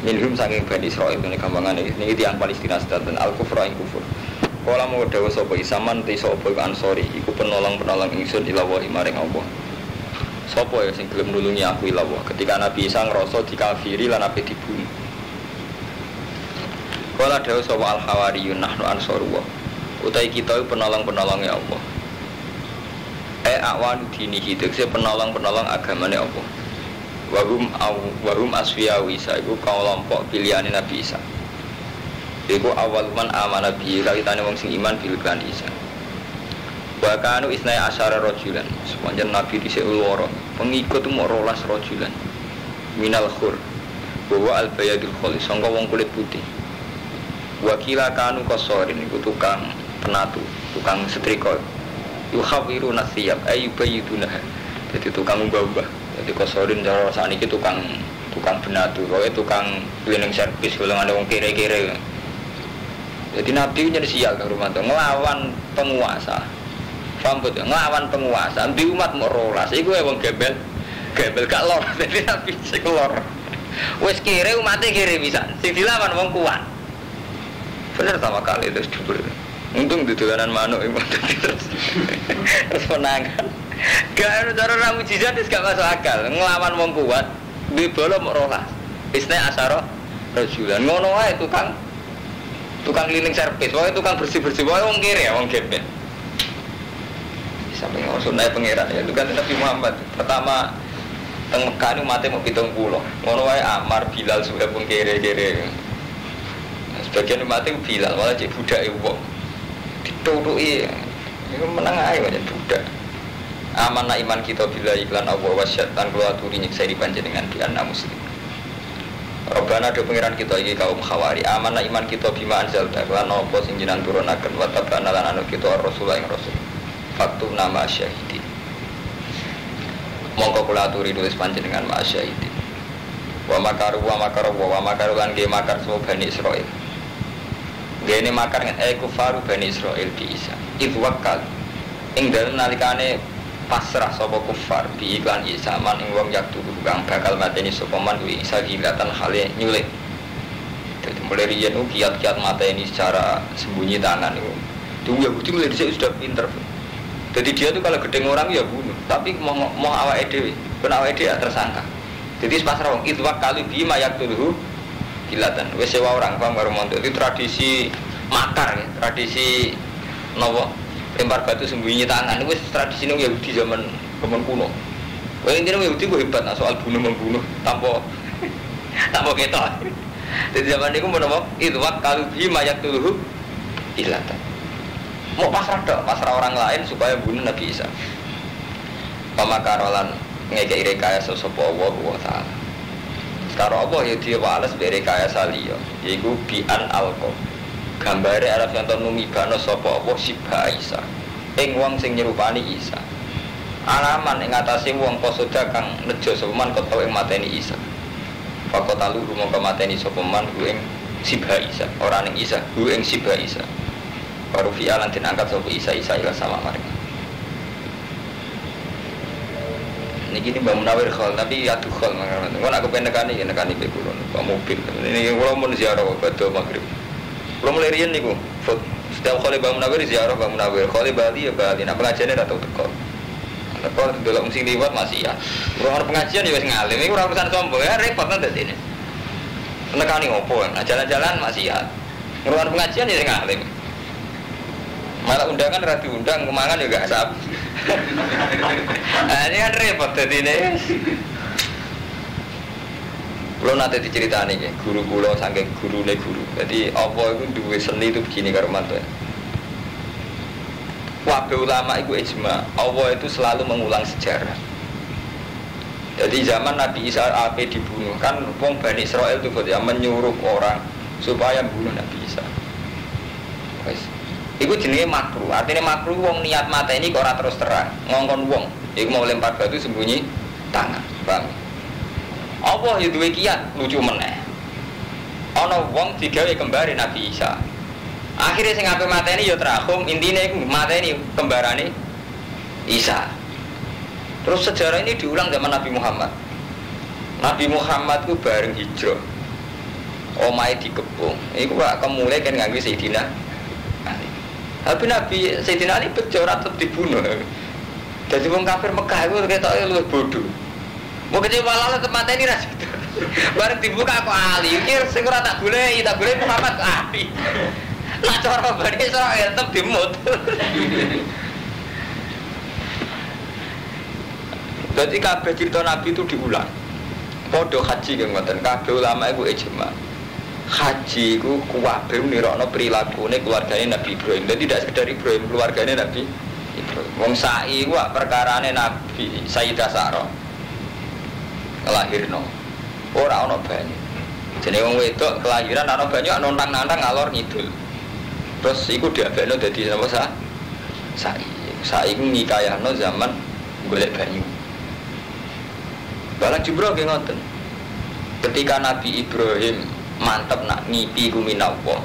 Minhum saking Bani Israil ini gampangan ini tiang Palestina sedatan al-kufra ing kufur. Kala mau dawuh sapa Isa man ti sapa Ansori iku penolong-penolong ingsun ila wa maring Allah. Sapa ya sing gelem nulungi aku ila wa ketika Nabi Isa ngrasa dikafiri lan ape dibunuh. Kala dawuh sapa al-hawariyun nahnu ansarullah. Utai kita penolong-penolonge Allah. Awan dinihi tegese penolong-penolong agamane Allah. Wahum asfiyawi Isa iku kelompok pilihane Nabi Isa. Iku awal man amana bi kalitane wong sing iman bil kan Isa. Wa kanu isnai asyara rajulan. Sepanjang Nabi dhisik loro, pengikut mu 12 rajulan. Minal khur. Wa al bayadul khalis sangka wong kulit putih. Wa kila kanu qasarin iku tukang penatu, tukang setrika. Yuhawiru nasiyab ayyubayiduna. Jadi tukang ubah-ubah. Jadi kosorin cara saat ini tukang benatu, tukang cleaning service kalau ada orang kere-kere. Jadi Nabi jadi sial ke rumah itu ngelawan penguasa, paham betul? Ngelawan penguasa di umat morolas. Iku yang gebel gak lor. Jadi Nabi sekelor. Wes kere umatnya kere bisa. Sing dilawan wong kuat. Bener sama kali terus dibur. Untung di dolanan manuk terus penangan. Gak ada cara mujizat gak masuk akal. Ngelawan wong kuat di bola morolas. Isna asaro rajulan ngono wae tukang cleaning service, wae tukang bersih-bersih, wae wong kere wong gebel. Sampai sunai pangeran ya, itu kan Nabi Muhammad pertama teng Mekah mate mau 70. Ngono wae Ammar Bilal sudah wong kere-kere. Sebagian mate Bilal malah cek budake wong. Ditutuki. Iku menang ae wae budak. Amanah iman kita bila iklan Allah wasyatan kula aturi nyiksa di panjenengan di anna muslim. Robbana do pangeran kita iki kaum khawari amanah iman kita bima anzal lan apa sing jenengan turunaken wa tabana lan anu kita rasul ing rasul. Faktu nama syahidi. Mongko kula aturi nulis panjenengan ma syahidi. Wa makaru lan ge makar so Bani Israil. Gene makar kufaru Bani Israil bi Isa. Itu wakal ing dalem nalikane pasrah sapa kufar bi iklan Isa man ing wong yak tuku kang bakal mateni sapa man kuwi Isa gilatan hale nyulik. Dadi mulai riyen kiat-kiat mateni secara sembunyi tangan itu. Tuh Yahudi mulai dhisik sudah pinter. Jadi dia tuh kalau gedeng orang ya bunuh, tapi mau awake dhewe, ben awake dhewe tersangka. Jadi pasrah wong itu wakali bi yak tuku gilatan. Wis sewa orang paham karo montok. Itu tradisi makar ya, tradisi nopo lempar batu sembunyi tangan itu tradisi nang Yahudi zaman kuno. Wah intinya Yahudi ku hebat nah, soal bunuh membunuh tanpa ketok. Jadi zaman itu mau apa? Itu kalau bi mayak tuluh ilatan. Mau pasrah orang lain supaya bunuh Nabi Isa. Pamakarolan ngekei rekayasa sapa Allah Taala. Sekarang apa ya dia wales rekayasa liya, yaiku bi'an alqa. Gambare Arab yang numibano sapa Allah sibha Isa. Ing wong sing nyerupani Isa. Alaman ing atase wong posoda kang nejo sapa man kota ing mateni Isa. Fakotalu rumangka mateni sapa man ing sibha Isa, ora ning Isa, ing sibha Isa. Baru fi alan angkat sapa Isa ila sama mereka. Niki ini Mbak Munawir khol, tapi ya tuh khol mangan. Ngono aku pengen nekani be kula numpak mobil. Ini kula mun ziarah badhe magrib. Kula mulai riyen niku. Setiap kali Mbak Munawir ziarah Mbak Munawir, kali Bali ya Bali. Nah pengajiane ra tau teko. Teko delok sing liwat masih ya. Ora pengajian ya wis ngalim. Iku ora urusan sombong ya repot nang dene. Nekani opo? Nah jalan-jalan masih ya. Ngurusan pengajian ya sing ngalim. Malah undangan ra diundang, kemangan ya gak sab. Ini kan repot jadi ini. Kalau nanti diceritani ya, guru pulau saking guru. Jadi apa itu dua seni itu begini karo mantu. Wabah ulama itu ijma, Allah itu selalu mengulang sejarah. Jadi zaman Nabi Isa ape dibunuh kan, wong Bani Israil itu ya menyuruh orang supaya bunuh Nabi Isa. Iku jenenge makruh. Artinya makruh wong niat mateni kok ora terus terang, ngongkon wong. Iku mau lempar batu sembunyi tangan. Paham? Allah ya duwe kiat lucu meneh. Ana wong digawe kembare Nabi Isa. Akhirnya sing ape mateni ya terakhum, intine iku mateni kembarane Isa. Terus sejarah ini diulang zaman Nabi Muhammad. Nabi Muhammad ku bareng hijrah. Omahe dikepung. Iku kok kemulai kan nganggo Sayyidina Ali. Tapi Nabi Sayyidina Ali bejo ora tetep dibunuh. Jadi wong kafir Mekah iku ketoke luwih bodoh. Mau kecewa lalu tetep mateni ra sido. Bareng dibuka kok Ali. Iki sing ora tak goleki Muhammad kok Ali. Lah cara bari ora tetep dimut. Jadi kabeh cerita Nabi itu diulang. Podo haji yang ngoten, kabeh ulama iku ijma. Haji iku kabeh nirokno prilakune keluargane Nabi Ibrahim. Jadi tidak sekedar Ibrahim, keluargane Nabi Ibrahim. Wong sa'i iku perkarane Nabi Sayyidah Sarah. Kelahirno. Ora ana banyu. Jenenge wong wedok kelahiran ana banyu nontang-nantang ngalor ngidul. Terus iku diabekno dadi apa sa'i. Sa'i iku ngikayahno zaman golek banyu. Balang Jibril nggih ngoten. Ketika Nabi Ibrahim mantep nak ngipi ku minallah.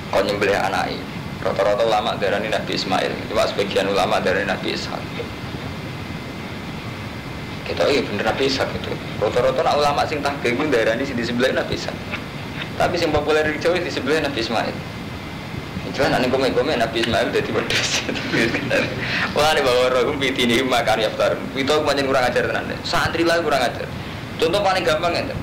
Kok nyembelih anake. Rata-rata ulama darani Nabi Ismail, cuma sebagian ulama darani Nabi Ishak. Kita bener Nabi Ishak itu. Rata-rata nak ulama sing tahqiq ku darani sing disembelih Nabi Ishak. Tapi sing populer di Jawa disembelih Nabi Ismail. Cuman ane komen-komen Nabi Ismail dadi pedes. Wah ini bawa roh pitini makan yaftar. Itu pancen kurang ajar tenan. Santri lah kurang ajar. Contoh paling gampang ngene.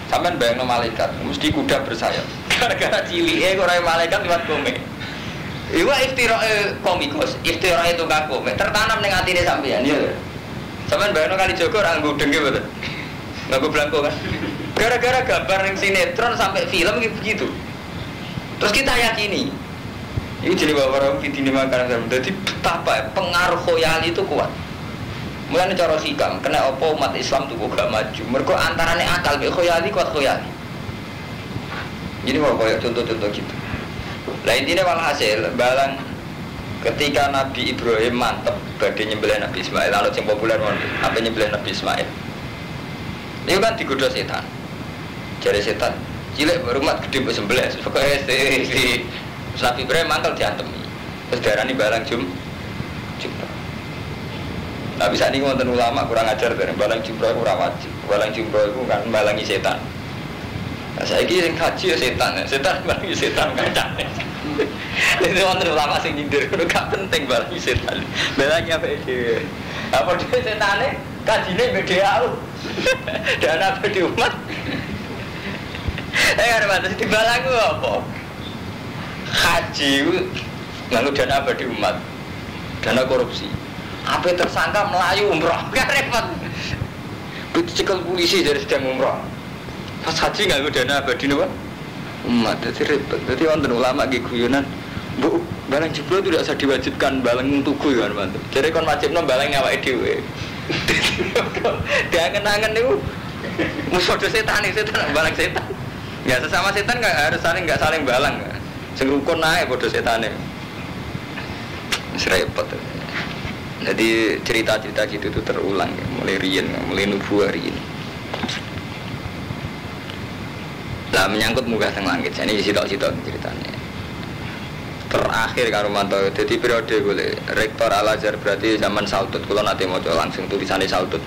Sampeyan bayangno malaikat, mesti kuda bersayap. Gara-gara cilike ora malaikat liwat komen. Iku iftirae komikus, iftirae tukang komen tertanam ning atine sampeyan ya. Sampeyan bayangno kali Joko ora ngudeng nggih mboten. Nganggo blangko kan. Gara-gara gambar ning sinetron sampai film begitu. Terus kita yakini ini jadi bawa fitini makanan. Jadi betapa pengaruh khoyali itu kuat. Mulanya cara hikam kena opo umat Islam tuh gak maju. Mereka antaranya akal be khoyali kuat khoyali. Jadi mau koyok contoh-contoh gitu. Lah intinya walhasil balang ketika Nabi Ibrahim mantep badhe nyembelih Nabi Ismail. Lalu yang populer apa nyembelih Nabi Ismail. Ini kan digoda setan. Jare setan cilik rumah gede mbok sembelih pokoke si Nabi Ibrahim mangkel diantemi. Terus darani balang jumrah. Nah bisa nih wonten ulama kurang ajar dari balang jumrah ora wajib. Balang jumrah itu kan balangi setan. Nah saiki sing kaji ya setan balangi setan kancane. Lha wonten ulama sing nyindir kudu gak penting balangi setan. Balangi apa dhewe. Apa dhewe setane kajine beda aku. Dana beda umat. Ada batas di balangu apa? Haji nganggo dana abadi umat, dana korupsi. Apa tersangka melayu umroh? Gak repot. Dicekel polisi dari sedang umroh. Pas haji nganggo dana abadi apa? Umat, jadi repot. Jadi wonten ulama nggih guyonan, Bu, balang jebol itu tidak usah diwajibkan balang tuku kan, mantu. Jadi kon wajibno balang awake dhewe. Dia kenangan niku musuh setan balang setan. Ya sesama setan nggak saling balang. Sing rukun naik bodoh setane. Repot. Jadi cerita-cerita gitu itu terulang ya. Mulai riyen, mulai nubuah riyen. Lah menyangkut munggah teng langit. Ini sitok-sitok ceritanya. Terakhir karo mantau. Jadi periode boleh Rektor Al-Azhar berarti zaman Saudut. Kalau nanti mau langsung tulisannya Saudut.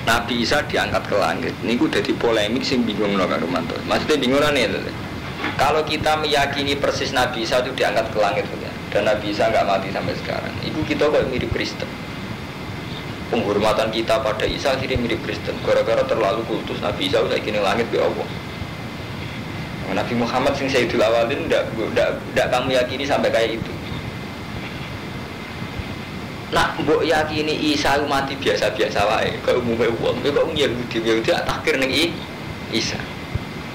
Nabi Isa diangkat ke langit. Ini udah di polemik sing bingung loh karo mantu. Maksudnya bingung nih. Kalau kita meyakini persis Nabi Isa itu diangkat ke langit dan Nabi Isa nggak mati sampai sekarang, itu kita kok mirip Kristen. Penghormatan kita pada Isa akhirnya mirip Kristen. Gara-gara terlalu kultus Nabi Isa udah kini langit be Allah. Nabi Muhammad sing Sayyidul Awalin ndak kamu yakini sampai kayak itu. Nak mbok yakini Isa mati biasa-biasa wae, kaya umume wong, kok Yahudi tak takdir ning Isa.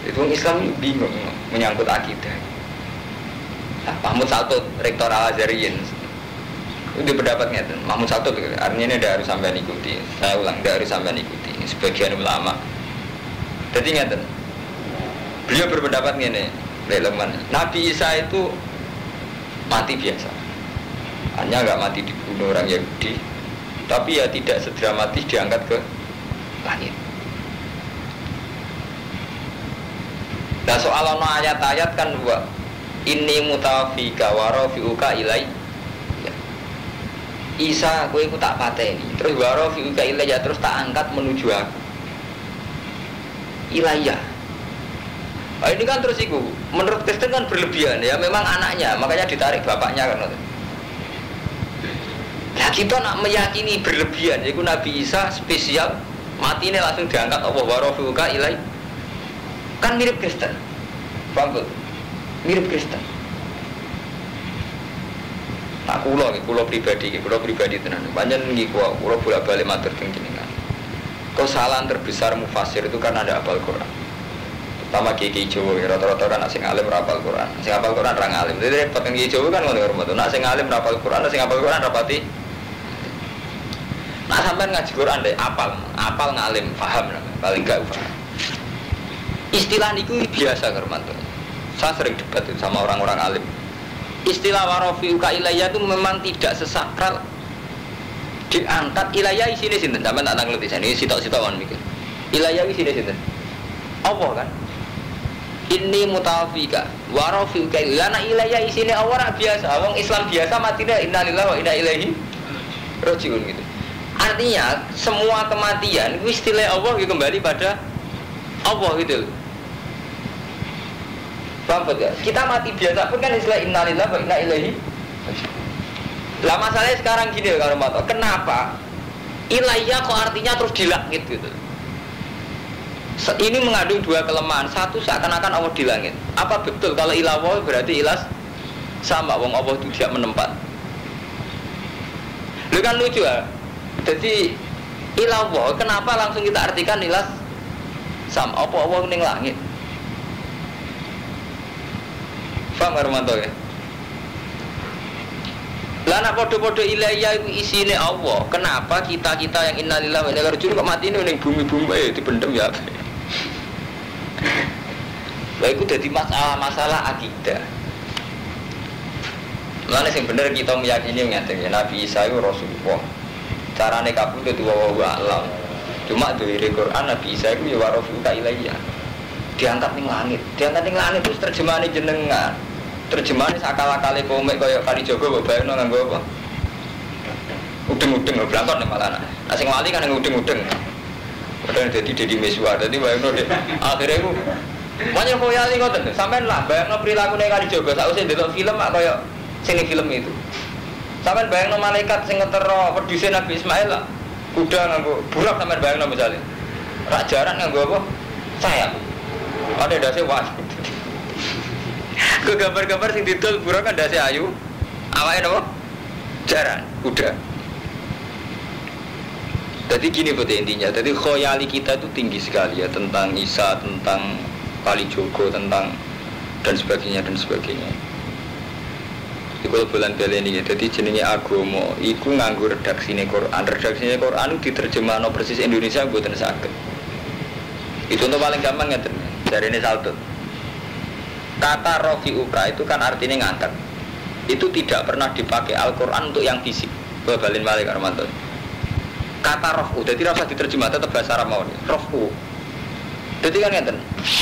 Itu Islam bingung menyangkut akidah. Nah, Mahmud Saltut, Rektor Al-Azhariyin. Itu pendapat ngeten. Mahmud Saltut artinya ini tidak harus sampai ikuti. Saya ulang, tidak harus sampai ikuti. Sebagian ulama. Jadi ngeten. Beliau berpendapat ngene. Relevan. Nabi Isa itu mati biasa. Hanya nggak mati dibunuh orang Yahudi, tapi ya tidak sedramatis diangkat ke langit. Nah soal ayat-ayat kan dua. Ini mutawafika warafiuka ilai. Isa, kowe ku tak pateni. Terus warafiuka ilai ya terus tak angkat menuju aku. Ilayah. Nah, ini kan terus itu menurut Kristen kan berlebihan ya, memang anaknya, makanya ditarik bapaknya kan. Nah kita nak meyakini berlebihan, yaitu Nabi Isa spesial mati ini langsung diangkat Allah warafiuka ilai. Kan mirip Kristen, paham betul? Mirip Kristen. Tak kulo pribadi tenan. Banyak nih kulo bolak-balik matur teng jenengan. Kesalahan terbesar mufasir itu karena ada hafal Quran. Pertama Kiai Jawa, rata-rata kan asing alim rapal Quran, asing hafal Quran orang alim. Jadi repot Kiai Jawa kan ngono hormat. Nak sing alim rapal Quran, asing hafal Quran rapati. Nak sampean ngaji Quran deh, apal ngalim, paham paling gak paham. Istilah niku biasa Hermanto. Saya sering debat sama orang-orang alim. Istilah warafiuka ilayya itu memang tidak sesakral diangkat. Ilayya isine sinten? Sampeyan tak ngerti sini sitok-sitokan mikir. Ilayya isine sinten? Allah kan? Ini mutawafika warafiuka ilayya. Nah ilayya isine Allah biasa. Wong Islam biasa matine innalillahi wa inna ilaihi rajiun gitu. Artinya semua kematian itu istilah Allah kembali pada Allah gitu loh. Paham ya? Kita mati biasa pun kan istilah innalillahi wa inna ilaihi. Lah masalahnya sekarang gini loh kalau mau kenapa ilayya kok artinya terus di langit gitu. Ini mengandung dua kelemahan. Satu seakan-akan Allah di langit. Apa betul kalau ilallah berarti ilas sama wong Allah itu tidak menempat. Lu kan lucu ya. Jadi ilallah kenapa langsung kita artikan ilas sama apa Allah ning langit. Paham Armanto ya? Lah nak podo-podo ilayya itu isine Allah. Kenapa kita yang innalillahi wa inna ilaihi raji'un kok mati ning bumi-bumi dipendem ya? Lah itu jadi masalah akidah. Mulane sing bener kita meyakini ngeten ya Nabi Isa itu Rasulullah. Carane kabeh itu wa alam. Cuma dari Quran Nabi Isa itu ya warafuka ilayya. Diangkat ning langit. Diangkat ning langit itu terjemahane jenengan. Terjemahane sakala-kale komik kaya kali Jogo mbok bayangno nganggo apa? Udeng-udeng blangkon malah. Nah sing wali kan ngudeng-udeng. Padahal dadi Deddy Miswar. Dadi bayangno deh. Akhire iku banyak koyali ngoten. Sampeyan lah bayangno prilakune kali Jogo sakwise ndelok film kaya sing film itu. Sampeyan bayangno malaikat sing ngetero wedhuse Nabi Ismail lah. Kuda nganggo burak sampeyan bayangno misale. Rak jaran nganggo apa? Sayap. Ada dase wah. Ke gambar-gambar sing didol burak kan dase ayu. Awake napa? Jaran kuda. Jadi gini betul intinya. Jadi khoyali kita itu tinggi sekali ya tentang Isa, tentang Kalijogo, tentang dan sebagainya dan sebagainya. Di bulan beli ini, jadi jenenge agama, iku nganggo redaksine Quran. Redaksine Quran diterjemahno persis Indonesia mboten saged. Itu untuk paling gampang ngeten. Dari ini saltut. Kata rofi'uka itu kan artinya ngangkat. Itu tidak pernah dipakai Al-Quran untuk yang fisik. Balin balik Armanto. Kata rofu, jadi rasa diterjemah tetap bahasa Arab mau. Rofu. Jadi kan ngeten.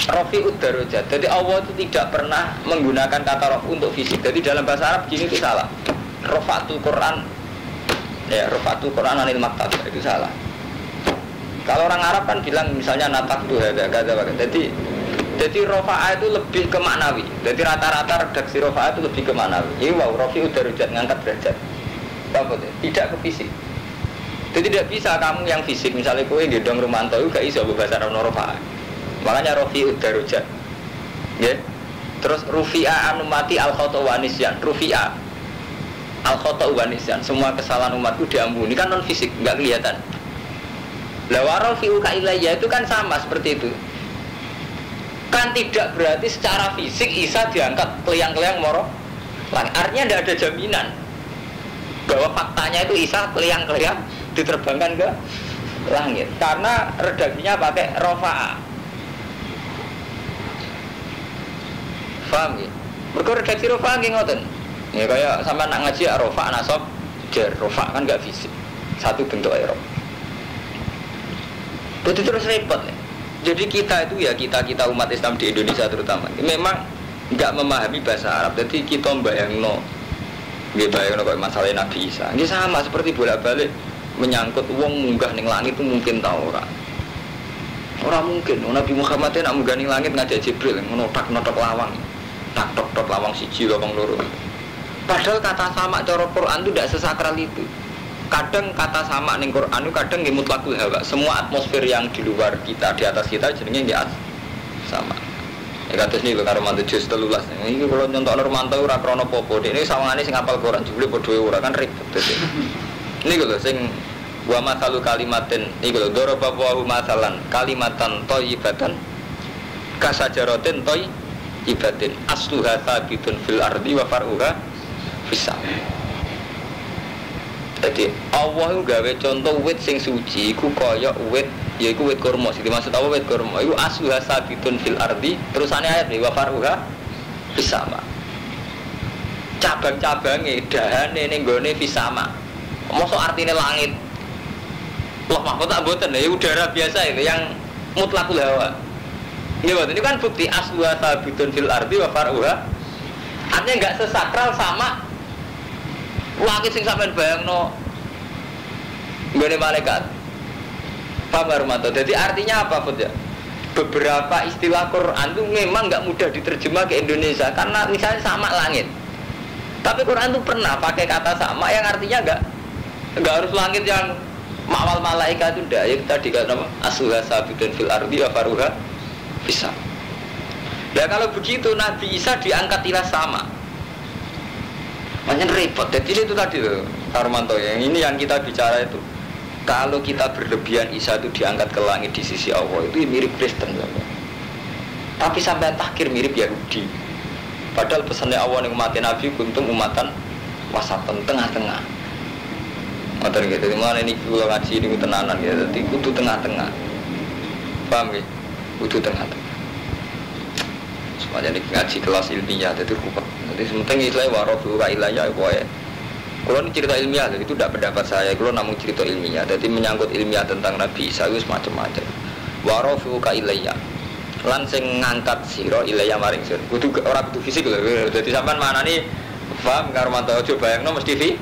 Rofi'ud darajat. Jadi Allah itu tidak pernah menggunakan kata rofu untuk fisik. Jadi dalam bahasa Arab gini itu salah. Rofatul Quran. Ya, rofatul Quran anil maktab itu salah. Kalau orang Arab kan bilang misalnya natak tuh ada kata. Jadi rofa'ah itu lebih ke maknawi. Jadi rata-rata redaksi rofa'ah itu lebih ke maknawi. Ini wow, rofi'ud darajat ngangkat derajat. Tidak ke fisik. Jadi tidak bisa kamu yang fisik misalnya kowe gendong Rumanto itu gak iso bahasa Arab rofa'ah. Makanya rofi'ud darajat. Ya. Terus rufi'a anumati al-khata' wa nisyan. Rufi'a al-khata' wa nisyan. Semua kesalahan umatku diampuni kan non fisik, enggak kelihatan. La warafi'uka ilayya itu kan sama seperti itu. Kan tidak berarti secara fisik Isa diangkat keliang-keliang moro. Artinya tidak ada jaminan bahwa faktanya itu Isa keliang-keliang diterbangkan ke langit karena redaksinya pakai rofa'ah. Paham nggih? Mergo redaksi rofa nggih ngoten. Ya kaya sampean nak ngaji rofa nasab jar rofa kan enggak fisik. Satu bentuk i'rab. Itu terus repot nih. Jadi kita itu ya kita umat Islam di Indonesia terutama memang enggak memahami bahasa Arab. Jadi kita bayangno kok masalah Nabi Isa. Ini sama seperti bolak-balik menyangkut wong munggah ning langit itu mungkin ta ora. Ora mungkin. Nabi Muhammad nak munggah ning langit ngajak Jibril ngono tak-notok lawang. Tak-tok lawang siji lawang loro. Padahal kata sama cara Quran itu tidak sesakral itu. Kadang kata sama ning Quran itu kadang nggih mutlakul hawa. Semua atmosfer yang di luar kita, di atas kita jenenge nggih sama. Ya kados niku karo mantu juz 13. Iki kula nyontokno Romanto ora krana apa-apa. Dekne sawangane sing hafal Quran jebule padha ora kan ribet dadi. Niku lho sing wa masalu kalimatin niku lho daraba wa masalan kalimatan thayyibatan kasajaratin thayyibatin asluha sabitun fil ardi wa far'uha fis sama. Jadi Allah itu gawe contoh wit sing suci iku kaya wit yaiku wit kurma. Sing dimaksud apa wit kurma iku asluha sabitun fil ardi terusane ayat wa far'uha fis sama. Cabang-cabange dahane ning gone fis sama. Mosok artine langit. Loh mahfud tak mboten ya udara biasa itu yang mutlakul hawa. Iya, ini kan bukti asluha sabitun fil ardi wa far'uha. Artinya enggak sesakral sama langit sing sampean bayangno nggone malaikat. Paham Romanto? Jadi artinya apa, Bud ya? Beberapa istilah Quran itu memang enggak mudah diterjemah ke Indonesia karena misalnya sama langit. Tapi Quran itu pernah pakai kata sama yang artinya enggak harus langit yang ma'wal malaikat itu ndak. Ya tadi kata nama asluha sabitun fil ardi wa faruha bisa. Ya kalau begitu Nabi Isa diangkat ila sama. Makanya repot. Jadi itu tadi loh Armanto yang ini yang kita bicara itu. Kalau kita berlebihan Isa itu diangkat ke langit di sisi Allah itu mirip Kristen. Tapi sampai takhir mirip Yahudi. Padahal pesannya Allah yang umatin Nabi kuntum umatan wasatan tengah-tengah. Ngoten gitu. Dimana ini kalau ngaji ini tenanan ya. Jadi kudu tengah-tengah. Paham ya? Kudu tengah-tengah. Semuanya ini ngaji kelas ilmiah jadi rupa. Jadi sementing istilah warofu ka ilayah ya. Kalau ini cerita ilmiah, jadi itu tidak pendapat saya. Kalau namun cerita ilmiah, jadi menyangkut ilmiah tentang Nabi Isa itu macam-macam. Warofu ka ilayah. Lan sing ngangkat sira ilayah maring sira. Kudu ora kudu fisik lho. Jadi sampean manani paham karo mantu aja bayangno mesti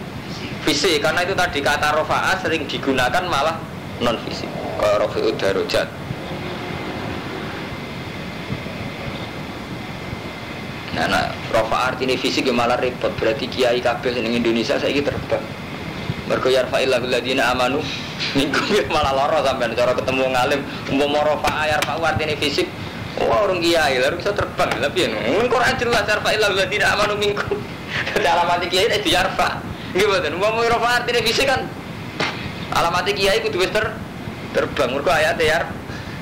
fisik karena itu tadi kata rafa'ah sering digunakan malah non fisik. Kayak rafi'ud darajat. Nah, rafa artine fisik malah repot. Berarti kiai kabeh ning Indonesia saiki terbang. Mergo yarfa'illahu alladziina amanu niku malah lara sampean cara ketemu ngalim umpama rafa yarfa'u artine fisik. Oh, orang kiai lalu bisa terbang. Tapi yen Quran jelas yarfa'illahu alladziina amanu minkum. Alamat kiai itu yarfa. Nggih mboten. Umpama rafa artine fisik kan alamat kiai kudu wis terbang. Mergo ayat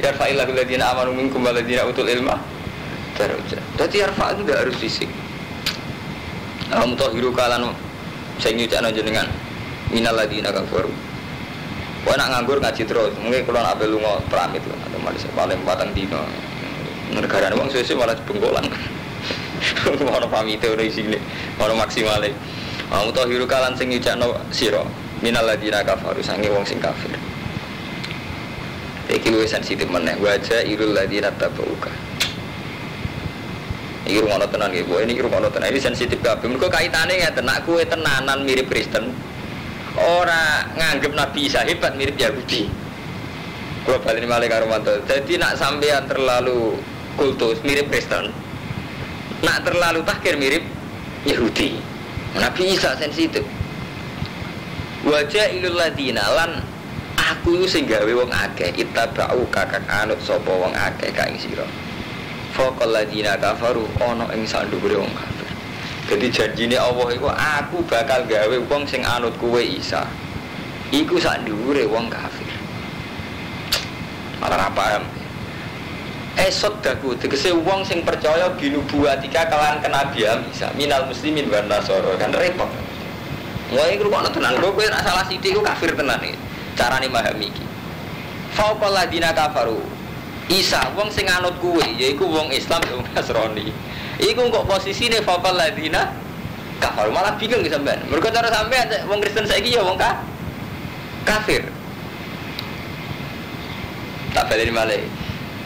yarfa'illahu alladziina amanu minkum walladziina utul ilma darajat. Dadi arfa itu tidak harus fisik. Mutahhiru kalan sing nyucakno jenengan minal ladina kafaru. Kowe nak nganggur ngaji terus, mungkin kula nak lunga pramit lho, atau malah paling 4 dina. Negarane wong sesuk malah bengkolan. Ono pamite ora isine, ono maksimale. Mutahhiru kalan sing nyucakno sira minal ladina kafaru sange wong sing kafir. Iki luwih sensitif meneh, wajah irul ladina tabauka. Iki rumono tenan nggih, ini rumono tenan. Ini sensitif kabeh. Mergo kaitane ngeten, nek kowe tenanan mirip Kristen, ora nganggep Nabi Isa hebat mirip Yahudi. Kulo baleni malih karo mantu. Dadi nek sampean terlalu kultus mirip Kristen, nek terlalu tahkir mirip Yahudi. Nabi Isa sensitif. Wajah ilul ladina lan aku sing gawe wong akeh ittaba'u kakak anut sapa wong akeh ka ing sira. Faqal ladina kafaru ana ing sandhuwure wong kafir. Jadi janjine Allah iku aku bakal gawe wong sing anut kowe Isa. Iku sandhuwure wong kafir. Malah paham. Esot daku tegese wong sing percaya binubuwatika kalan kenabian Isa minal muslimin wan nasara kan repot. Wae iku kok tenan kowe nek salah sithik iku kafir tenan iki. Carane memahami iki. Faqal ladina kafaru Isa, wong sing anut kuwe, yaiku wong Islam wong Nasrani. Iku kok posisine faqal ladina kafir malah bingung sampean. Mergo cara sampean wong Kristen saiki ya wong kafir. Tak balik malih.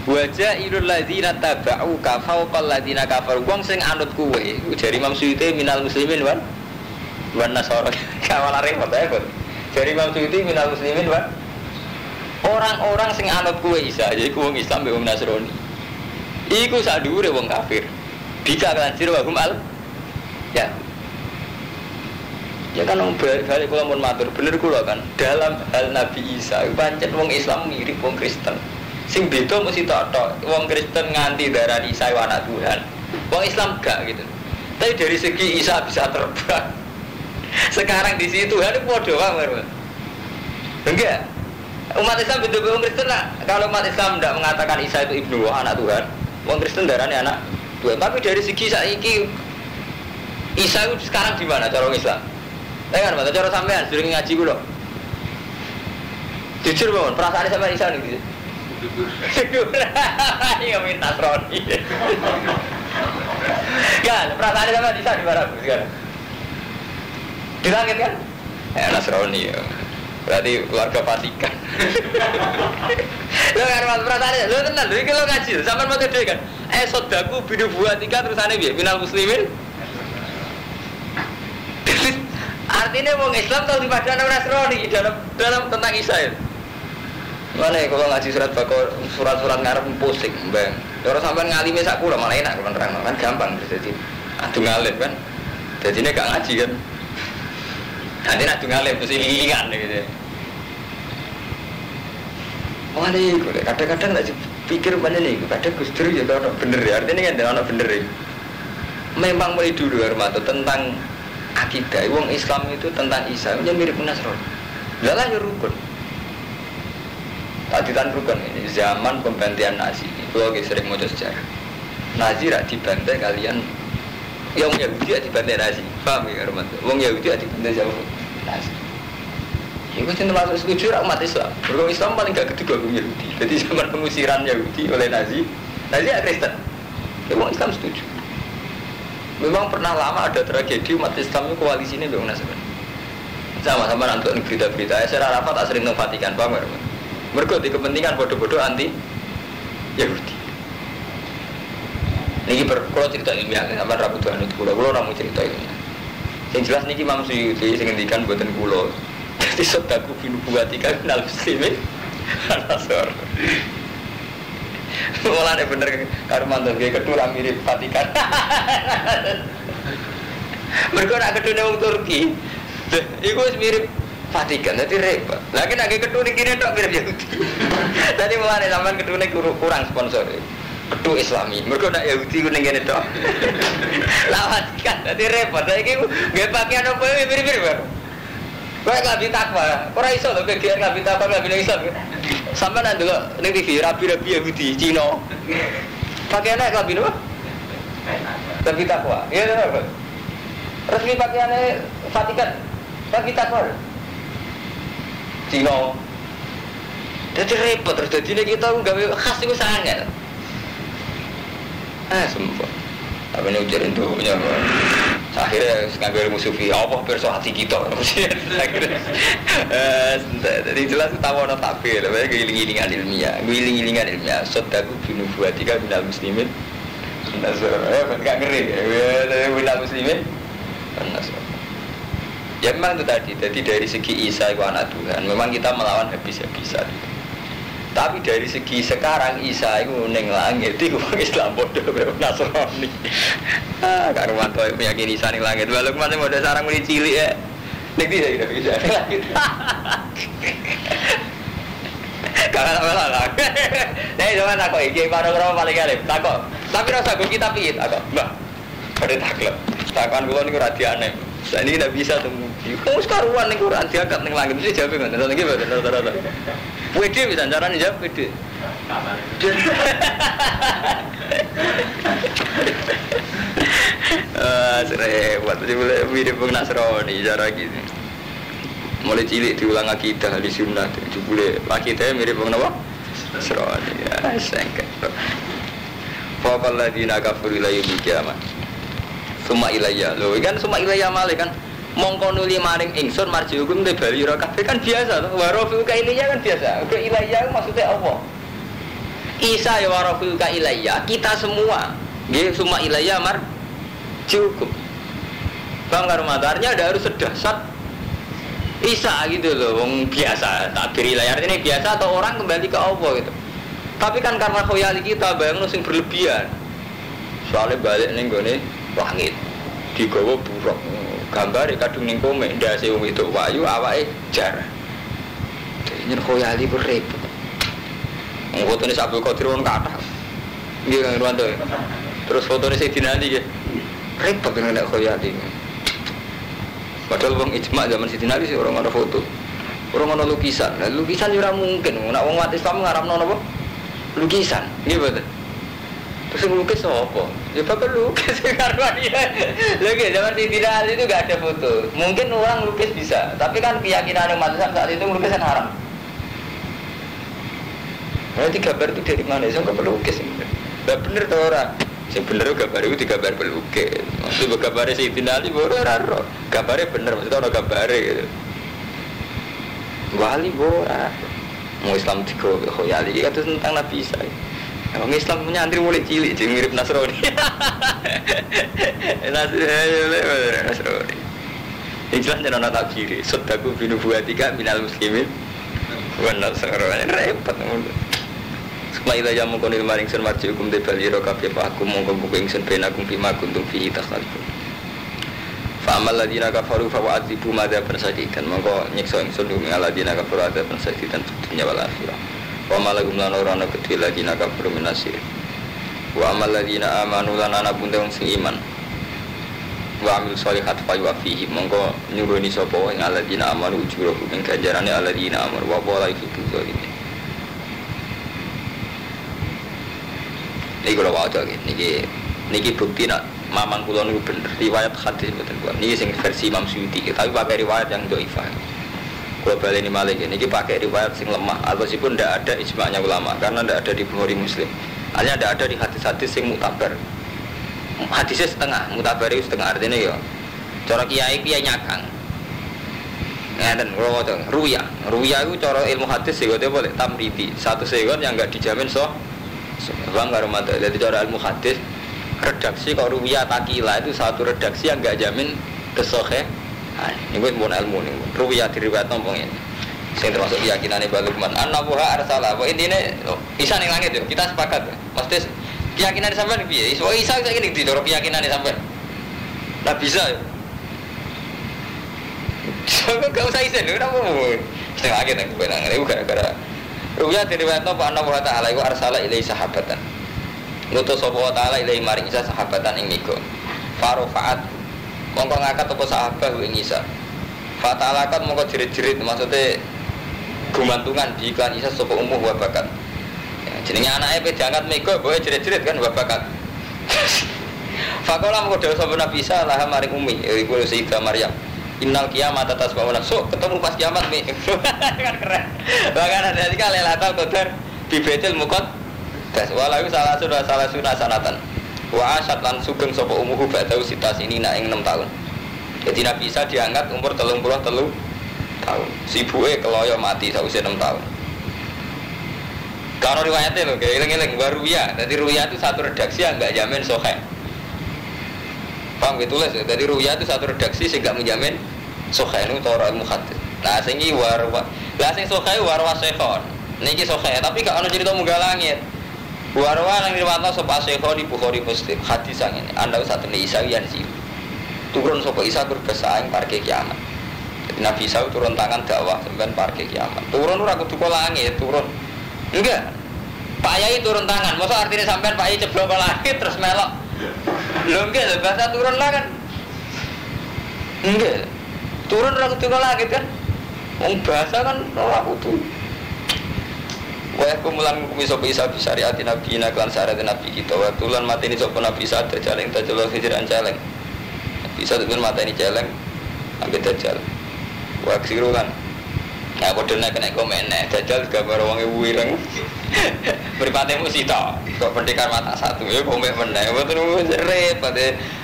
Wajah irul ladzina tabau kafaqal ladzina kafir. Wong sing anut kowe, jari Imam Suyuti minal muslimin wan nasara. Kawalare repot. Jari Imam Suyuti minal muslimin orang-orang sing anut kowe Isa, yaiku wong Islam mbek wong Nasrani. Iku sak dhuwure wong kafir. Bisa kancir wa hum al ya. Ya kan balik kula mun matur, bener kula kan. Dalam hal Nabi Isa, pancen wong Islam mirip wong Kristen. Sing beda mesti tok wong Kristen nganti darani Isa anak Tuhan. Wong Islam gak gitu. Tapi dari segi Isa bisa terbang. Sekarang di sini Tuhan itu padha wae. Enggak. Umat Islam beda wong Kristen lah. Kalau umat Islam tidak mengatakan Isa itu ibnu anak Tuhan, wong Kristen darani anak Tuhan. Tapi dari segi saiki Isa itu sekarang di mana cara Islam? Kan, mata cara sampean sering ngaji kula. Jujur mawon, perasaan sampean Isa niku. Jujur. Ya minta Nasrani. Kan, perasaan sampean Isa di mana sekarang? Di langit kan? Nasrani ya. Berarti keluarga Vatikan. Lo kan perasaan lo tenan, iki lo ngaji, sampean mau dhewe kan. Sodaku binu buatika terusane piye? Minal muslimin. Artinya wong Islam tahu di padana Nasrani dalam tentang Isa ya. Mana kalau ngaji surat-surat ngarep pusing, bang. Orang sampai ngalime sak kula malah enak kalau nerang kan gampang jadi. Adu ngalim kan. Jadi ini gak ngaji kan. Nanti adu ngalim terus iling-ilingan gitu. Wah nih, kadang-kadang nggak pikir mana nih, kadang Gus Dur ya kalau bener ya. Artinya kan ada bener ya. Memang mulai dulu Hermanto tentang akidah, wong Islam itu tentang Isa, ini mirip Nasrani. Lah ya rukun. Tadi kan rukun ini zaman pembantian Nazi. Kalau lagi sering mau sejarah. Nazi rak dibantai kalian, yang Yahudi dibantai Nazi. Paham ya Hermanto? Wong Yahudi dibantai jauh Nazi. Iku cinta masuk setuju umat Islam. Wong Islam paling gak ketiga wong Yahudi. Jadi zaman pengusiran Yahudi oleh Nazi ya Kristen. Wong Islam setuju. Memang pernah lama ada tragedi umat Islam itu koalisinya dengan Nasrani. Sama-sama nonton berita-berita. Saya Arafat tak sering nonton Vatikan, paham? Mereka di kepentingan bodoh-bodoh anti Yahudi. Niki kalau cerita ilmiah, sama Rabu Tuhan itu kulo ramu cerita ilmiah. Yang jelas niki Imam Suyuti sing ngendikan buatan kulo. Jadi sodaku binu buatika minal muslimin Nasor. Malah bener karo mantan ge kedua mirip Vatikan. Mergo nak kedune wong Turki. Iku wis mirip Vatikan, dadi repot. Lah nek nek kedune kene tok mirip Yahudi. Dadi mulane sampean kedune kurang sponsor. Kedu Islami. Mergo nak Yahudi ku ning kene tok. Lah Vatikan dadi repot. Saiki nggih pakaian opo mirip-mirip. Kowe gak takwa. Ora iso to kegiatan gak takwa gak iso. Sampai nanti kok ning TV rapi-rapi Yahudi Cina. Pakaiannya rapi apa? Rapi takwa. Iya benar. Resmi pakaiannya Vatikan. Rapi takwa. Cina. Jadi repot terus jadi kita gawe khas itu sangat. Sumpah. Apa nih ujarin tuh punya. Akhirnya ngambil musuhi apa perso hati kita. Jadi jelas tahu orang takbir, tapi giling-gilingan ilmiah. Sodaku binu buatika minal muslimin. Nasr, enggak ngeri. Minal muslimin. Nasr. Ya memang itu tadi. Jadi dari segi Isa itu anak Tuhan, memang kita melawan habis-habisan. Tapi dari segi sekarang Isa itu neng langit, itu Islam bodoh Nasrani. Karuan tuh meyakini Isa neng langit. Walau kemarin mau ada sarang mulai cilik ya, neng tidak bisa neng langit. Kakak tak malah. Nih jangan takut, ini panorama paling galip. Takut. Tapi rasa gue kita pihit. Takut, mbak. Ada takut. Takutan gue ni kurang aneh. Saya ini tidak bisa temu. Kamu sekaruan nih kurang diangkat neng langit. Mesti jawab nggak? Nanti gimana? Wede bisa caranya jawab wede. Serempet. Jadi boleh mirip Nasrani cara gini. Mulai cilik diulang akidah di sunnah. Jadi boleh akidahnya mirip apa? Nasrani. Ya, sengket. Faqal ladina kafaru la yaumil qiyamah. Summa ilayya. Lho kan summa ilayya malih kan. Mongko nuli maring ingsun marji hukum te bali ora kabeh kan biasa to. Wa rafi'u ka ilayya kan biasa. Ke ilayya maksudnya Allah. Isa ya wa rafi'u ka ilayya. Kita semua nggih summa ilayya marji hukum. Bang Karmatarnya ada harus sedasat Isa gitu loh, wong biasa. Takbir ilayya ini biasa atau orang kembali ke Allah gitu. Tapi kan karena khoyali kita bayang sing berlebihan. Soalnya balik ning gone langit. Digawa buruk. Gambar kadung ning kome ndase wong itu wayu awake jar. Nyen khoyali ku repot. Fotone Abdul Qadir wong kathah. Nggih Kang Irwanto. Terus fotone Sayyidina Ali nggih. Repot nek khoyali. Padahal wong ijma zaman Sayyidina Ali sih orang ana foto. Orang ana lukisan. Nah, lukisan ora mungkin. Nek wong umat Islam ngaramno napa? Lukisan, nggih betul. Terus ngelukis apa? Ya bapak lukis karena dia. Lagi zaman Sayyidina Ali itu enggak ada foto. Mungkin orang lukis bisa, tapi kan keyakinan umat Islam saat itu melukis kan haram. Nanti gambar itu dari mana? Saya nggak pelukis. Nggak bener tuh orang. Yang bener gambar itu digambar pelukis. Maksudnya gambarnya Sayyidina Ali bora. Gambarnya bener, maksudnya orang gambarnya gitu. Wali bora. Mau Islam tiga khoyali kata tentang Nabi Isa. Orang Islam punya antri mulai cilik, jadi mirip Nasrani. Nasrani. Islam jangan nak takbiri. Sodaku binubuatika minal muslimin. Bukan Nasrani repot. Setelah yang mengkonil maring sun marji hukum tebali rokafi aku mengkon buku ingsun benakum bima kuntum fihi takhtalifun. Fa'amal ladina kafaru fa'wa'adzibu madhaban sadidan. Maka nyiksa ingsun dumi aladina kafaru adhaban sadidan dunya wal akhirah. Wa malagum lan ora ana kedhe ladina kafaru minasir. Wa amal ladina amanu lan ana bunte wong sing iman. Wa amil sholihat fa yu'afihi. Maka nyuruhni sapa wae aladina amanu ujurahum ing ganjarane aladina amanu wa wala yuhibbu zalimin. Ini kalau wajah niki bukti nak mamang kula niku bener riwayat hadis mboten kuwi. Niki sing versi Imam Suyuti, tapi pakai riwayat yang dhaifah. Kalau baleni malih niki pakai riwayat sing lemah atau sipun ndak ada ijma'nya ulama karena ndak ada di Bukhari Muslim. Hanya ndak ada di hadis-hadis sing mutabar. Hadisnya setengah, mutabar itu setengah artinya ya. Cara kiai nyakang. Ngeten kula wajah ruya itu cara ilmu hadis sing boleh tamridi. Satu segon yang enggak dijamin Bang Karomata, jadi cara ilmu hadis redaksi kalau ruwiyah takila itu satu redaksi yang enggak jamin kesohe. Ini pun ilmu nih. Ruwiyah diriwayat nombong ini. Saya termasuk keyakinan Ibnu Lukman. An-Nabuha arsalah. Bahwa intinya Isa ning langit ya. Kita sepakat. Maksudnya keyakinan sampean piye? Iso Isa saiki ning ndi cara keyakinan sampean? Lah bisa ya. Gak usah isen, kenapa mau? Setengah akhir yang kebenangan itu gara-gara ruya diriwayatno Pak Allah Ta'ala iku arsala ilai sahabatan. Ngutus sapa wa ta'ala ilai maring Isa sahabatan ing niku. Farufaat mongko ngangkat apa sahabat ing Isa. Fa ta'ala kan mongko jerit-jerit maksudnya gumantungan di iklan Isa sapa umuh wa bakat. Ya, jenenge anake pe diangkat mega boe jerit-jerit kan wa bakat. Fakola mongko dawuh sapa Nabi Isa lah maring umi iku Sayyidah Maryam. Innal kiamat atas bangunan ketemu pas kiamat nih. Kan keren. Bahkan ada tiga Lailatul Qadar di Baitul Muqaddas. Walau salah sunah sanatan. Wa asyad lan sugeng sapa umuhu ba'da sitas ini nak ing 6 tahun. Jadi Nabi Isa diangkat umur 33 tahun. Sibuke keloyo mati sausé 6 tahun. Kalau riwayatnya lho, eling-eling baru ya. Jadi ruya itu satu redaksi yang enggak jamin sahih. Paham gitu lah, dari ruya itu satu redaksi sehingga menjamin sahih itu cara ilmu hadis. Nah, sing iki warwa. Lah sing sahih warwa sahih. Niki sahih, tapi gak ono cerita munggah langit. Warwa nang riwayatno sapa sahih di Bukhari Muslim. Hadis sang ini, anda usah temui Isa yan sih. Turun sapa Isa berbesaing parke kiamat. Jadi Nabi Isa turun tangan dakwah sampean parke kiamat. Turun ora kudu ke langit, turun. Enggak. Pak Yai turun tangan. Masa artinya sampean Pak Yai ceblok ke langit terus melok. Lho enggak, bahasa turun lah kan. Enggak. Turun ora kudu langit kan. Wong bahasa kan ora kudu. Wa kumulan kumi sapa Isa syariat Nabi lan syariat Nabi kita wa tulan mateni sapa Nabi Isa dajaleng dajaleng hijiran celeng. Bisa tulen mateni celeng ambek dajal. Wa ksirulan Ya padha nek kena komen jajal gambar wong wireng. Mripate musita, kok pendekar mata satu ya pomek meneh. Mboten repot.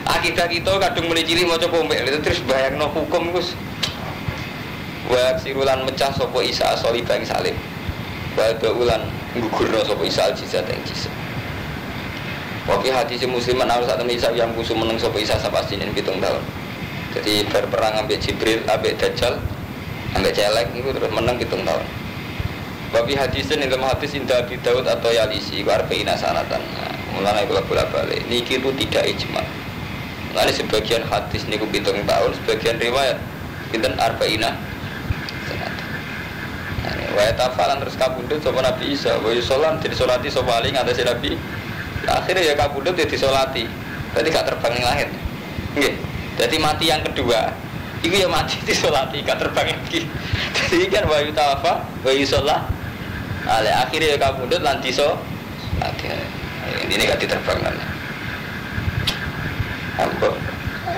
Akidah kita kadung mulai cilik maca pomek terus bayangno hukum Gus. Wa sirulan mecah sapa Isa soli bang salim. Wa ulan gugurno sapa Isa jizat ing jizat. Wafi hadis musliman harus saat ini Isa yang kusum meneng sapa Isa sapastine 7 tahun. Jadi berperang ambek Jibril, ambek Dajjal, ambek celek itu terus menang 7 tahun. Babi hadisin dalam hadis indah Abi Daud atau Yalisi arba'ina sanatan. Mulane kula bola-balik. Niki itu tidak ijma. Mulane sebagian hadis niku 7 tahun, sebagian riwayat pinten arba'ina sanatan. Nah, wa tafalan terus kabundut sapa Nabi Isa, wa yusollan disolati sapa ali ngatasi Nabi. Akhirnya ya kabundut ya disolati. Berarti gak terbang ning langit. Nggih. Jadi mati yang kedua, itu ya mati disolati, gak terbang lagi. Jadi kan wa yutafa, wa yusollah. Akhirnya ya kabundut lan disolati. Ini gak diterbang kan. Ampun.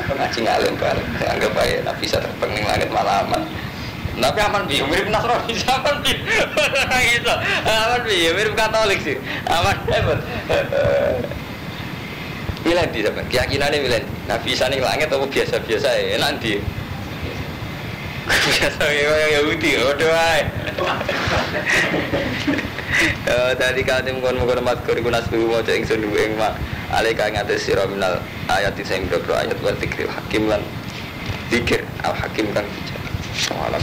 Ngaji ngalim bareng. Anggap aja Nabi bisa terbang ning langit malaman. Tapi aman bi, mirip Nasrani aman bi. Gitu. Aman bi, mirip Katolik sih. Aman hebat. Milih di zaman keyakinannya milih Nabi Isa ning langit atau biasa-biasa ya enak di biasa kayak Yahudi udah ae tadi katim kon matkur iku nasbu maca ingsun duwe ing mak alika ngates sira minal ayat sing boro ayat wa dzikril hakim lan zikir al hakim kan bicara